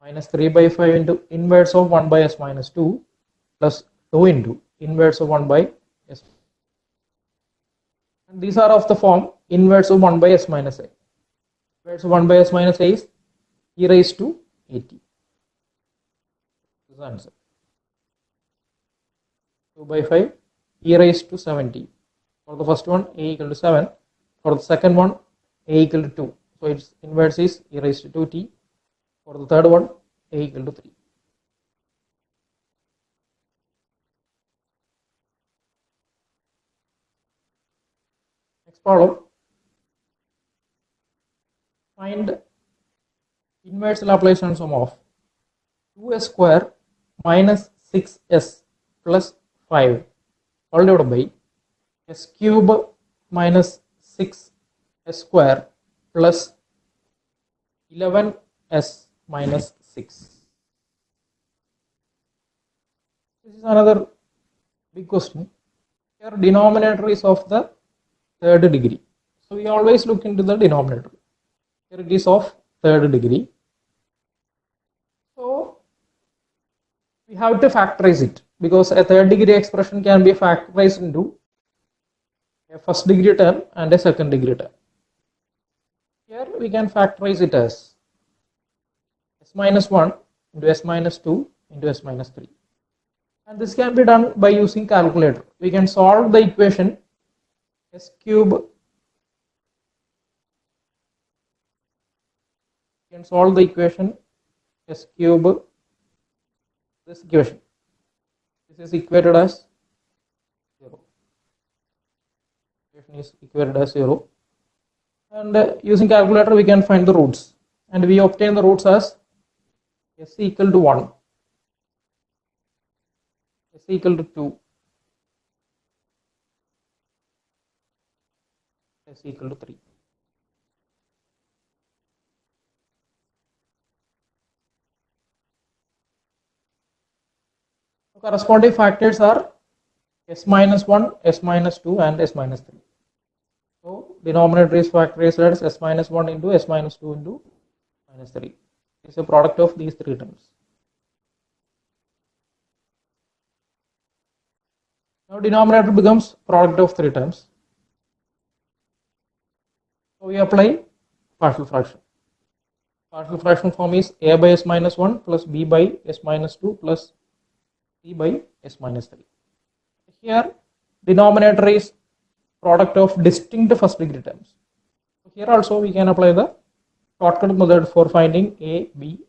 minus 3 by 5 into inverse of 1 by s minus 2 plus 2 into inverse of 1 by s And these are of the form inverse of 1 by s minus a. Inverse of 1 by s minus a is e raised to 80. This is the answer. 2 by 5 e raised to 70. For the first one, a equal to 7. For the second one, a equal to 2. So its inverse is e raised to 2t. For the third one, a equal to 3. Next problem. Find inverse Laplace transform of 2s square minus 6s plus 5 all divided by s cube minus 6s square plus 11s minus 6. This is another big question. Here denominator is of the third degree. So we always look into the denominator. Here it is of third degree. So we have to factorize it because a third degree expression can be factorized into a first degree term and a second degree term. Here we can factorize it as s minus 1 into s minus 2 into s minus 3. And this can be done by using calculator. We can solve the equation s cube. We can solve the equation s cube. This equation. This is equated as 0. Equation is equated as 0. And using calculator we can find the roots. And we obtain the roots as s equal to 1, s equal to 2, s equal to 3. So corresponding factors are s minus 1, s minus 2 and s minus 3. So denominator is factorized as s minus 1 into s minus 2 into minus 3. It's a product of these three terms. Now denominator becomes product of three terms. So we apply partial fraction. Partial fraction form is a by s minus 1 plus b by s minus 2 plus c by s minus 3. Here denominator is product of distinct first degree terms. Here also we can apply the shortcut method for finding a, b.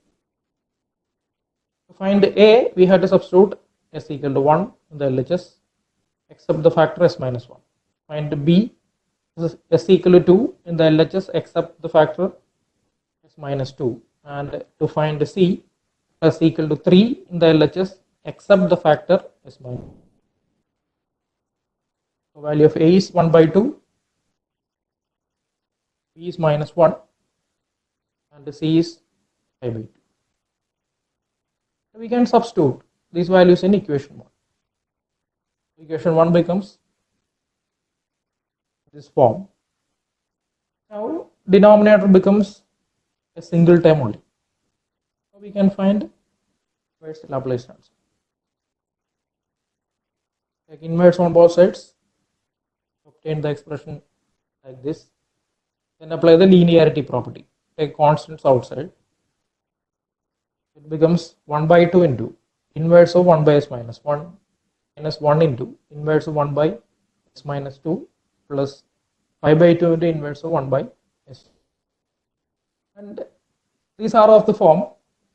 To find a, we have to substitute s equal to 1 in the LHS except the factor s minus 1. Find b, s equal to 2 in the LHS except the factor s minus 2. And to find c, s equal to 3 in the LHS except the factor s minus 2. So value of a is 1 by 2, b is minus 1 and c is 5 by 2. We can substitute these values in equation 1. Equation 1 becomes this form. Now denominator becomes a single term only. So we can find inverse Laplace transform. Take inverse on both sides, obtain the expression like this. Then apply the linearity property. Take constants outside. It becomes 1 by 2 into inverse of 1 by s minus 1 minus 1 into inverse of 1 by s minus 2 plus 5 by 2 into inverse of 1 by s. And these are of the form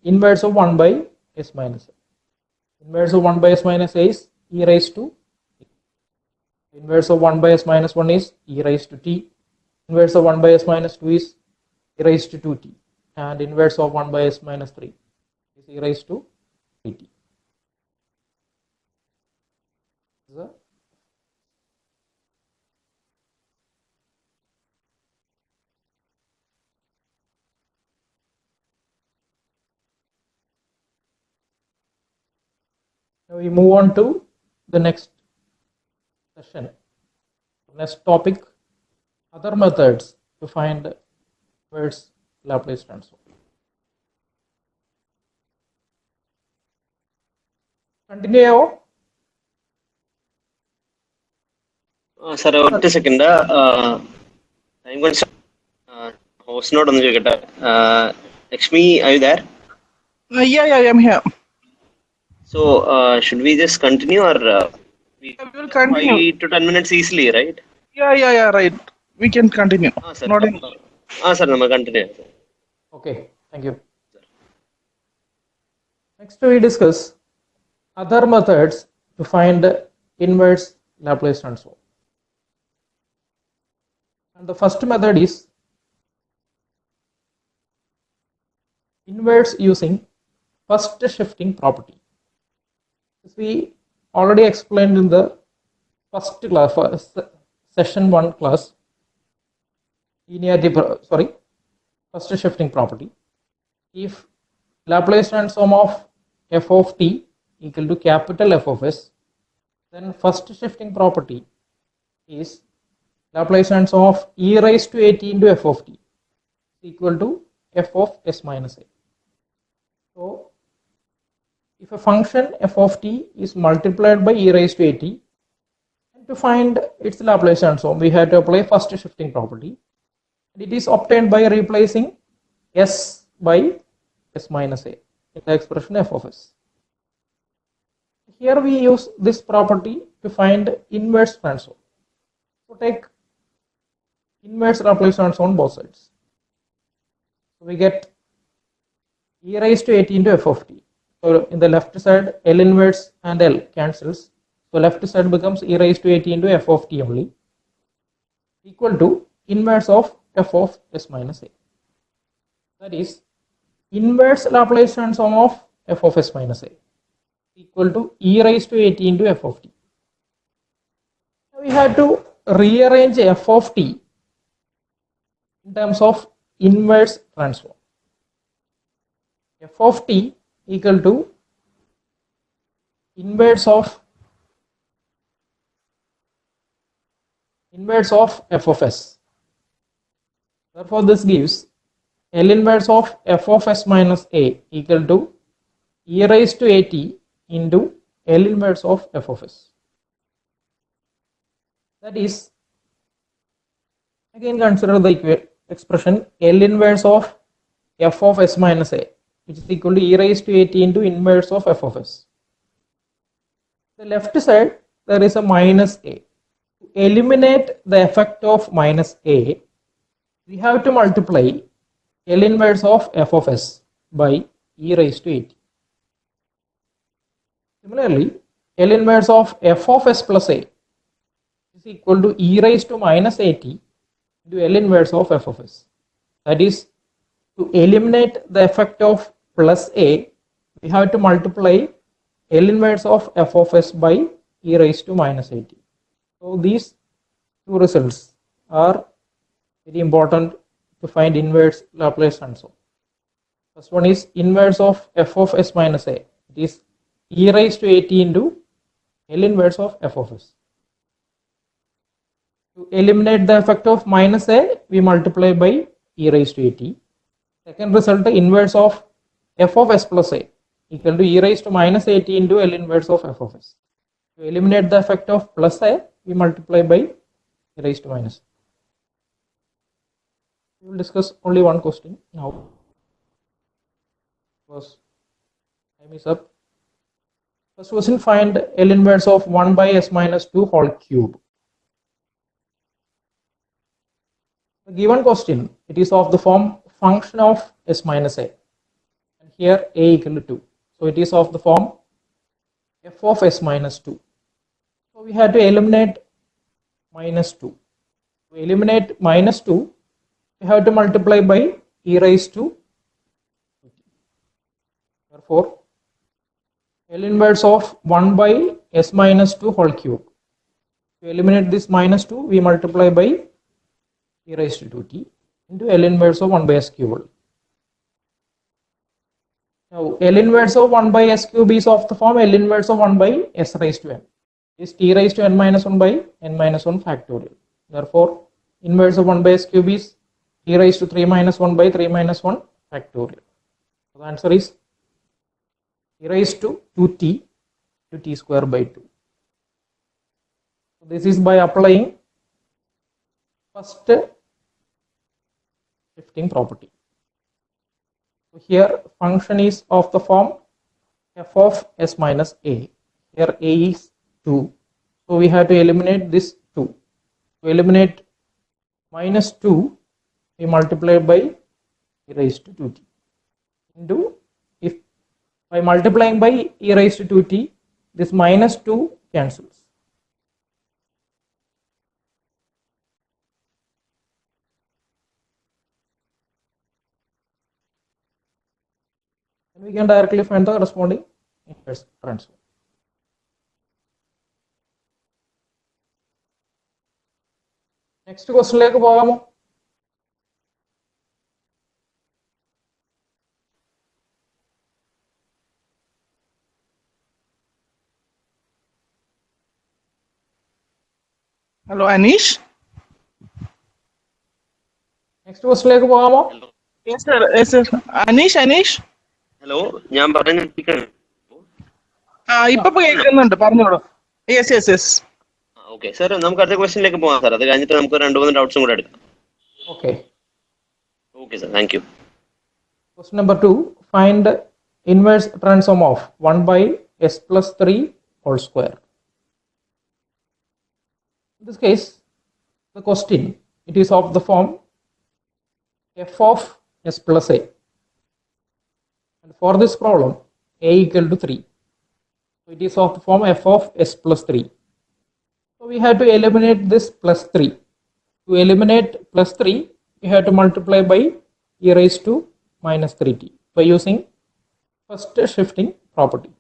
inverse of 1 by s minus a. Inverse of 1 by s minus a is e raised to t. Inverse of 1 by s minus 1 is e raised to t. Inverse of 1 by s minus 2 is e raised to 2t. And inverse of 1 by s minus 3 is e raised to 3t. Now we move on to the next session. Next topic, other methods to find inverse Laplace transform. Continue. Sir, one second. I'm going to host note on the Lakshmi, are you there? Yeah, I'm here. So, should we just continue or we Yeah, we will just continue. 5 to 10 minutes easily, right? Yeah, right. We can continue. Sir. Not in. Sir, we continue. Okay, thank you. Next, we discuss other methods to find inverse Laplace transform. And the first method is inverse using first shifting property. As we already explained in the first class, session 1 class, first shifting property. If Laplace transform of f of t equal to capital F of s, then first shifting property is Laplace transform of e raised to at into f of t equal to f of s minus a. So, if a function f of t is multiplied by e raised to at, and to find its Laplace transform, we have to apply first shifting property. And it is obtained by replacing s by s minus a in the expression f of s. Here we use this property to find inverse transform. So take inverse Laplace transform on both sides. So we get e raised to at into f of t. So in the left side, L inverse and L cancels. So left side becomes e raised to at into f of t only, equal to inverse of f of s minus a. That is inverse Laplace transform of f of s minus a equal to e raised to at into f of t. Now we have to rearrange f of t in terms of inverse transform. F of t equal to inverse of f of s. Therefore, this gives L inverse of f of s minus a equal to e raised to at into L inverse of f of s. That is, again consider the expression L inverse of f of s minus a, which is equal to e raised to at into inverse of f of s. The left side, there is a minus a. To eliminate the effect of minus a, we have to multiply L inverse of f of s by e raised to at. Similarly, L inverse of f of s plus a is equal to e raised to minus at into L inverse of f of s. That is, to eliminate the effect of plus a, we have to multiply L inverse of f of s by e raised to minus at. So these two results are very important to find inverse Laplace transform. First one is inverse of f of s minus a. It is e raised to at into L inverse of f of s. To eliminate the effect of minus a, we multiply by e raised to at. Second result, inverse of f of s plus a equal to e raised to minus at into L inverse of f of s. To eliminate the effect of plus a, we multiply by e raised to minus. We will discuss only one question now, because time is up. First question, find L inverse of 1 by s minus 2 whole cube. The given question, it is of the form function of s minus a, and here a equal to 2. So it is of the form f of s minus 2. So we have to eliminate minus 2. To eliminate minus 2, we have to multiply by e raised to 2. Therefore, L inverse of 1 by s minus 2 whole cube. To eliminate this minus 2, we multiply by e raised to 2t into L inverse of 1 by s cube. Now, L inverse of 1 by s cube is of the form L inverse of 1 by s raised to n. Is t raised to n minus 1 by n minus 1 factorial. Therefore, inverse of 1 by s cube is t raised to 3 minus 1 by 3 minus 1 factorial. So the answer is e raised to 2t to t square by 2. So This is by applying first shifting property. So here function is of the form f of s minus a. Here a is 2. So we have to eliminate this 2. To eliminate minus 2, we multiply by e raised to 2t into, if by multiplying by e raised to 2t, this minus 2 cancels. And we can directly find the corresponding inverse transform. Next ക്വസ്റ്റിനിലേക്ക് പോകാമോ? Hello, Anish. Next ക്വസ്റ്റിനിലേക്ക് പോകാമോ? Yes, sir. Yes, sir. Anish. Hello, ഞാൻ പറഞ്ഞു. ഇപ്പൊ കേൾക്കുന്നുണ്ട്, പറഞ്ഞോളൂ. Yes. Okay sir, നമുക്ക് അടുത്ത ക്വസ്റ്റിനിലേക്ക് പോകാം സാർ. അത് കഴിഞ്ഞിട്ട് നമുക്ക് 2-3 ഡൗട്ട്സും കൂടെ എടുക്കാം. Okay sir, thank you. Question number 2. Find inverse transform of 1 by s plus 3 whole square. In this case, the question, it is of the form f of s plus a. And for this problem, a equal to 3. So it is of the form f of s plus 3. So we have to eliminate this plus 3. To eliminate plus 3, we have to multiply by e raised to minus 3t by using first shifting property.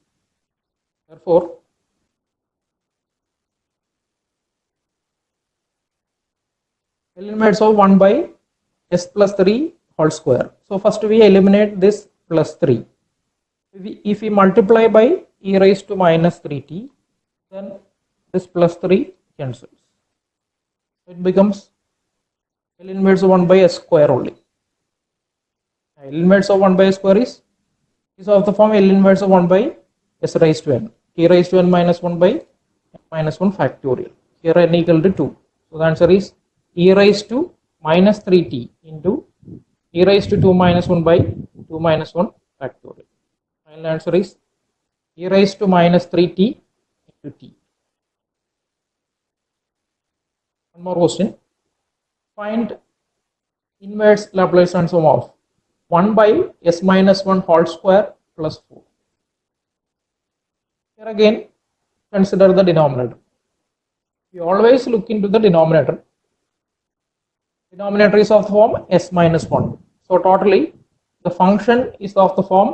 Therefore, elements of 1 by s plus 3 whole square. So first we eliminate this plus 3. If we multiply by e raised to minus 3t, then this plus 3 cancels. It becomes L inverse of 1 by s square only. L inverse of 1 by s square is of the form L inverse of 1 by s raised to n. E raised to n minus 1 by minus 1 factorial. Here n equal to 2. So the answer is e raised to minus 3t into e raised to 2 minus 1 by 2 minus 1 factorial. Final answer is e raised to minus 3t into t. One more question. Find inverse Laplace transform of 1 by s minus 1 whole square plus 4. Here again, consider the denominator. We always look into the denominator. Denominator is of the form s minus 1. So totally, the function is of the form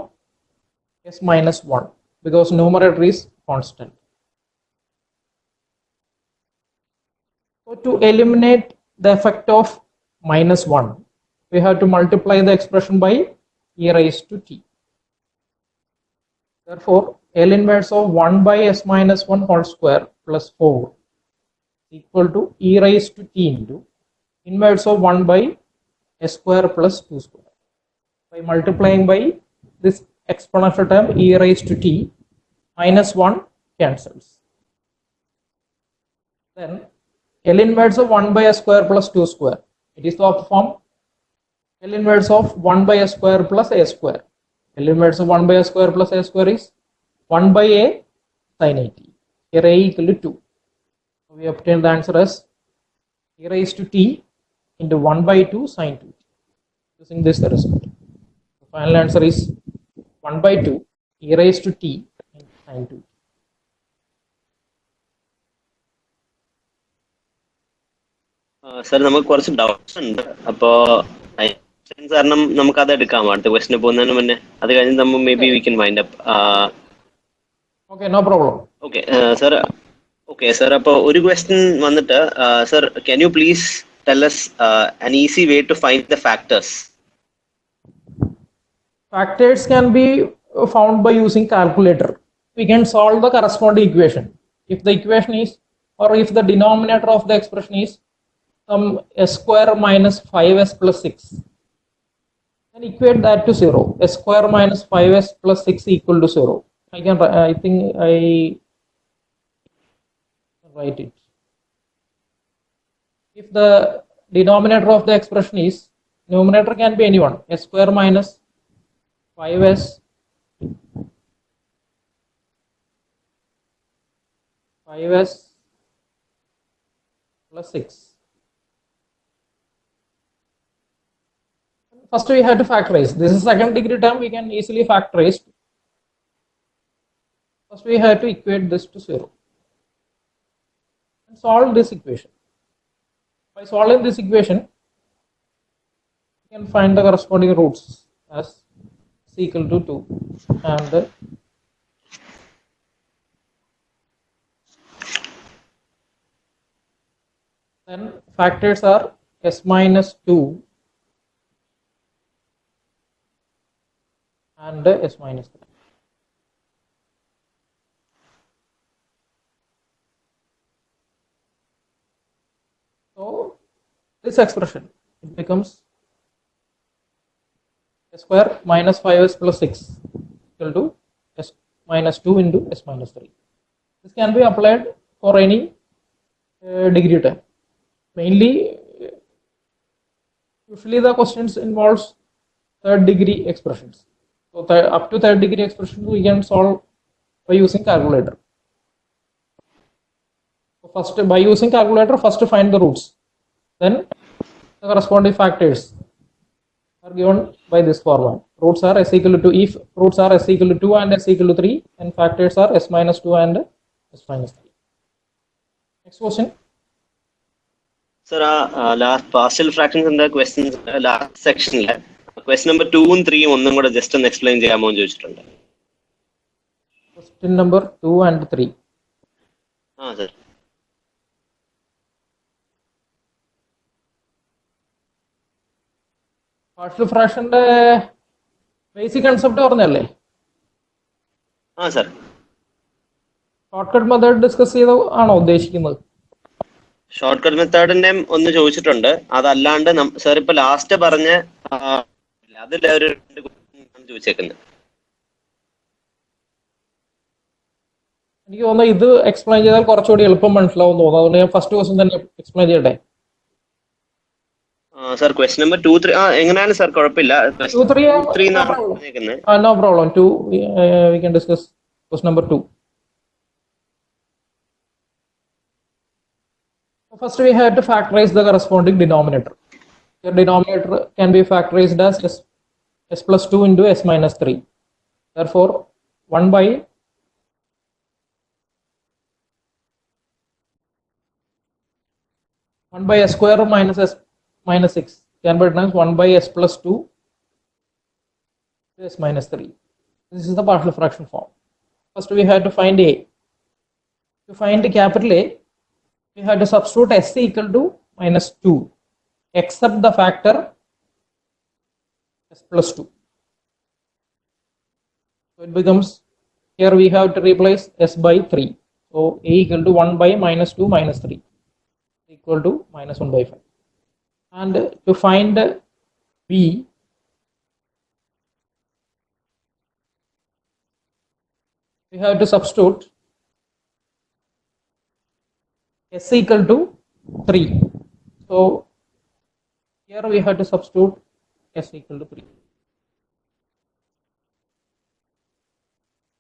s minus 1 because numerator is constant. So to eliminate the effect of minus 1, we have to multiply the expression by e raised to t. Therefore, L inverse of 1 by s minus 1 whole square plus 4 equal to e raised to t into inverse of 1 by s square plus 2 square. By multiplying by this exponential term e raised to t, minus 1 cancels. Then L inverse of 1 by s square plus 2 square. It is of the form L inverse of 1 by s square plus a square. L inverse of 1 by s square plus a square is 1 by a sin 80. Here a equal to 2. So we obtain the answer as e raised to t into 1 by 2 sin 2t. Using this the result. The final answer is 1 by 2 e raised to t into sin 2t. Sir, നമുക്ക് കുറച്ച് doubts ഉണ്ട്. അപ്പോൾ കാരണം നമുക്ക് അത് എടുക്കാം അടുത്ത ക്വസ്റ്റിന് പോകുന്നതിന് മുന്നേ. അത് കഴിഞ്ഞ് നമ്മൾ may be we can wind up. Okay, no problem. Okay sir. Okay sir, അപ്പോൾ ഒരു ക്വസ്റ്റ്യൻ വന്നിട്ട്, sir can you please tell us an easy way to find the factors? Factors can be found by using calculator. We can solve the corresponding equation. If the equation is, or if the denominator of the expression is some s square minus 5s plus 6, then equate that to 0. S square minus 5s plus 6 equal to 0. I think I write it. if the denominator of the expression is, numerator can be anyone, s square minus 5s plus 6. First we have to factorize. This is second degree term, we can easily factorize. First we have to equate this to 0 and solve this equation. By solving this equation, you can find the corresponding roots as is equal to 2, and then factors are s minus 2 and s minus 3. So this expression, it becomes s square minus 5s plus 6 equal to s minus 2 into s minus 3. This can be applied for any degree term. Mainly, usually the questions involves third degree expressions. So up to third degree expressions we can solve by using calculator. So first, by using calculator, first find the roots. Then the corresponding factors are given by this formula. Roots are s equal to, if roots are s equal to 2 and s equal to 3, and factors are s minus 2 and s minus 3. Next question. Sir, last partial fractions in the questions last section, question number 2 and 3 ഒന്നും കൂടെ just ഒന്ന് explain ചെയ്യാമോ എന്ന് ചോദിച്ചിട്ടുണ്ട്. Question number 2 and 3. Sir. Partial fraction basic concept പറഞ്ഞല്ലേ? Sir. Shortcut method discuss ചെയ്തോ ആണോ ഉദ്ദേശിക്കുന്നത്? ഷോർട്ട് കട്ട് മെത്തേഡിന്റെ ഒന്ന് ചോദിച്ചിട്ടുണ്ട്. അതല്ലാണ്ട് സാർ ഇപ്പൊ ലാസ്റ്റ് പറഞ്ഞ അതിൽ ഒരു ചോദിച്ചേക്കുന്നത്. എനിക്ക് തോന്നുന്നു ഇത് എക്സ്പ്ലെയിൻ ചെയ്താൽ കുറച്ചുകൂടി എളുപ്പം മനസ്സിലാവും തോന്നുന്നു. അതുകൊണ്ട് ഞാൻ ഫസ്റ്റ് ക്വസ്റ്റ്യൻ തന്നെ എക്സ്പ്ലെയിൻ ചെയ്യട്ടെ. സാർ ക്വസ്റ്റ്യൻ നമ്പർ 2, 3 എങ്ങനെയാണ് സാർ? കുഴപ്പമില്ല. 2, 3 no problem. 2 we can discuss question number 2. First we have to factorize the corresponding denominator. The denominator can be factorized as s plus 2 into s minus 3. Therefore 1 by s square minus s minus 6 can be written as 1 by s plus 2 to s minus 3. This is the partial fraction form. First we have to find a. To find capital A, we have to substitute s equal to minus 2 except the factor s plus 2. So it becomes, here we have to replace s by 3. So a equal to 1 by minus 2 minus 3 equal to minus 1 by 5. And to find b, we have to substitute s equal to 3. So here we have to substitute s equal to 3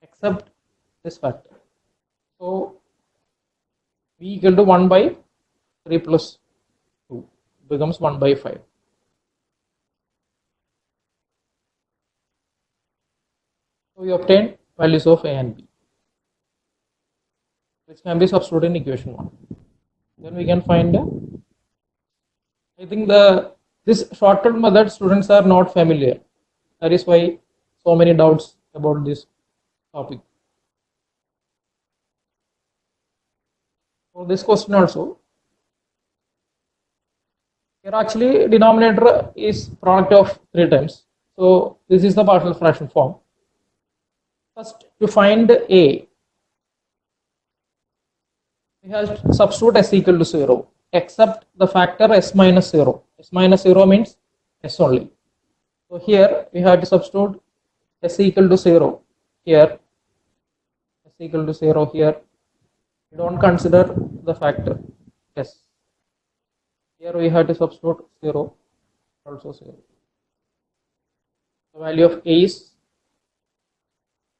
except this factor. So b equal to 1 by 3 plus 2 becomes 1 by 5. So we obtain values of a and b, which can be substituted in equation 1. Then we can find, I think this shortcut method students are not familiar. That is why so many doubts about this topic. For this question also, here actually denominator is product of 3 times. So this is the partial fraction form. First, to find a, we have to substitute s equal to 0 except the factor s minus 0. S minus 0 means s only. So here we have to substitute s equal to 0 here, s equal to 0 here. We don't consider the factor s. Here we have to substitute 0, also 0. The value of A is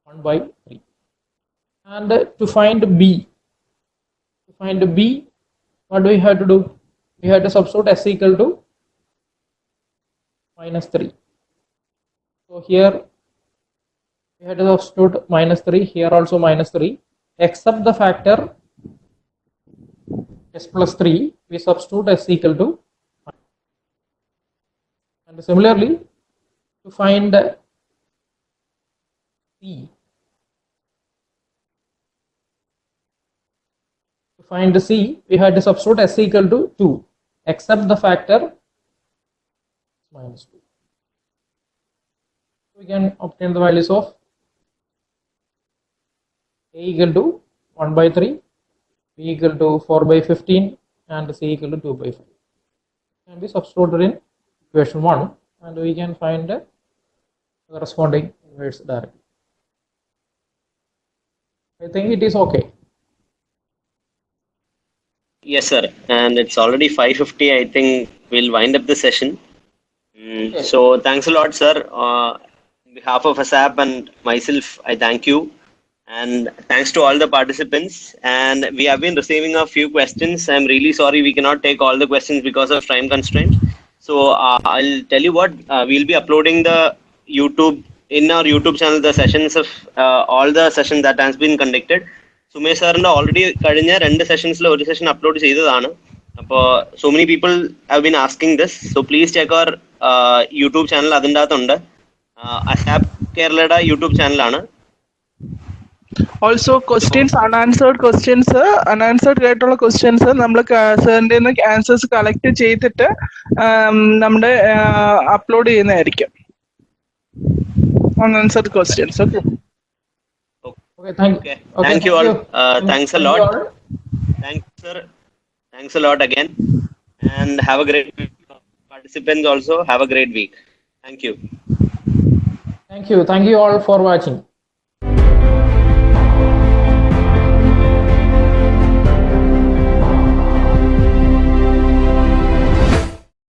1 by 3. And to find B, what do we have to do? We have to substitute S equal to minus 3. So here we have to substitute minus 3, here also minus 3, except the factor S plus 3, we substitute S equal to 1. And similarly, to find C, we had to substitute S equal to 2, except the factor minus 2. We can obtain the values of A equal to 1 by 3, B equal to 4 by 15, and C equal to 2 by 5. Can be substituted in equation 1, and we can find the corresponding inverse directly. I think it is okay. Yes, sir. And it's already 5:50. I think we'll wind up the session. So thanks a lot, sir. On behalf of ASAP and myself, I thank you. And thanks to all the participants. And we have been receiving a few questions. I'm really sorry we cannot take all the questions because of time constraints. So I'll tell you what, we'll be uploading the in our YouTube channel, the sessions of all the sessions that has been conducted. Sumesh സാറിന്റെ already കഴിഞ്ഞ 2 സെഷൻസിൽ ഒരു session upload ചെയ്തതാണ്. അപ്പോൾ so many people have been asking this. So please check our YouTube channel. അതിൻ്റെ അകത്തുണ്ട്. ASAP കേരളയുടെ YouTube ചാനലാണ്. Also questions unanswered ആയിട്ടുള്ള ക്വസ്റ്റ്യൻസ് നമ്മൾ സാറിന്റെ ആൻസേഴ്സ് കളക്ട് ചെയ്തിട്ട് നമ്മുടെ അപ്ലോഡ് ചെയ്യുന്നതായിരിക്കും. Unanswered questions. Okay. Okay, thank you all. Thanks a lot. Thanks, sir. Thanks a lot again. And have a great week. Participants also have a great week. Thank you. Thank you all for watching.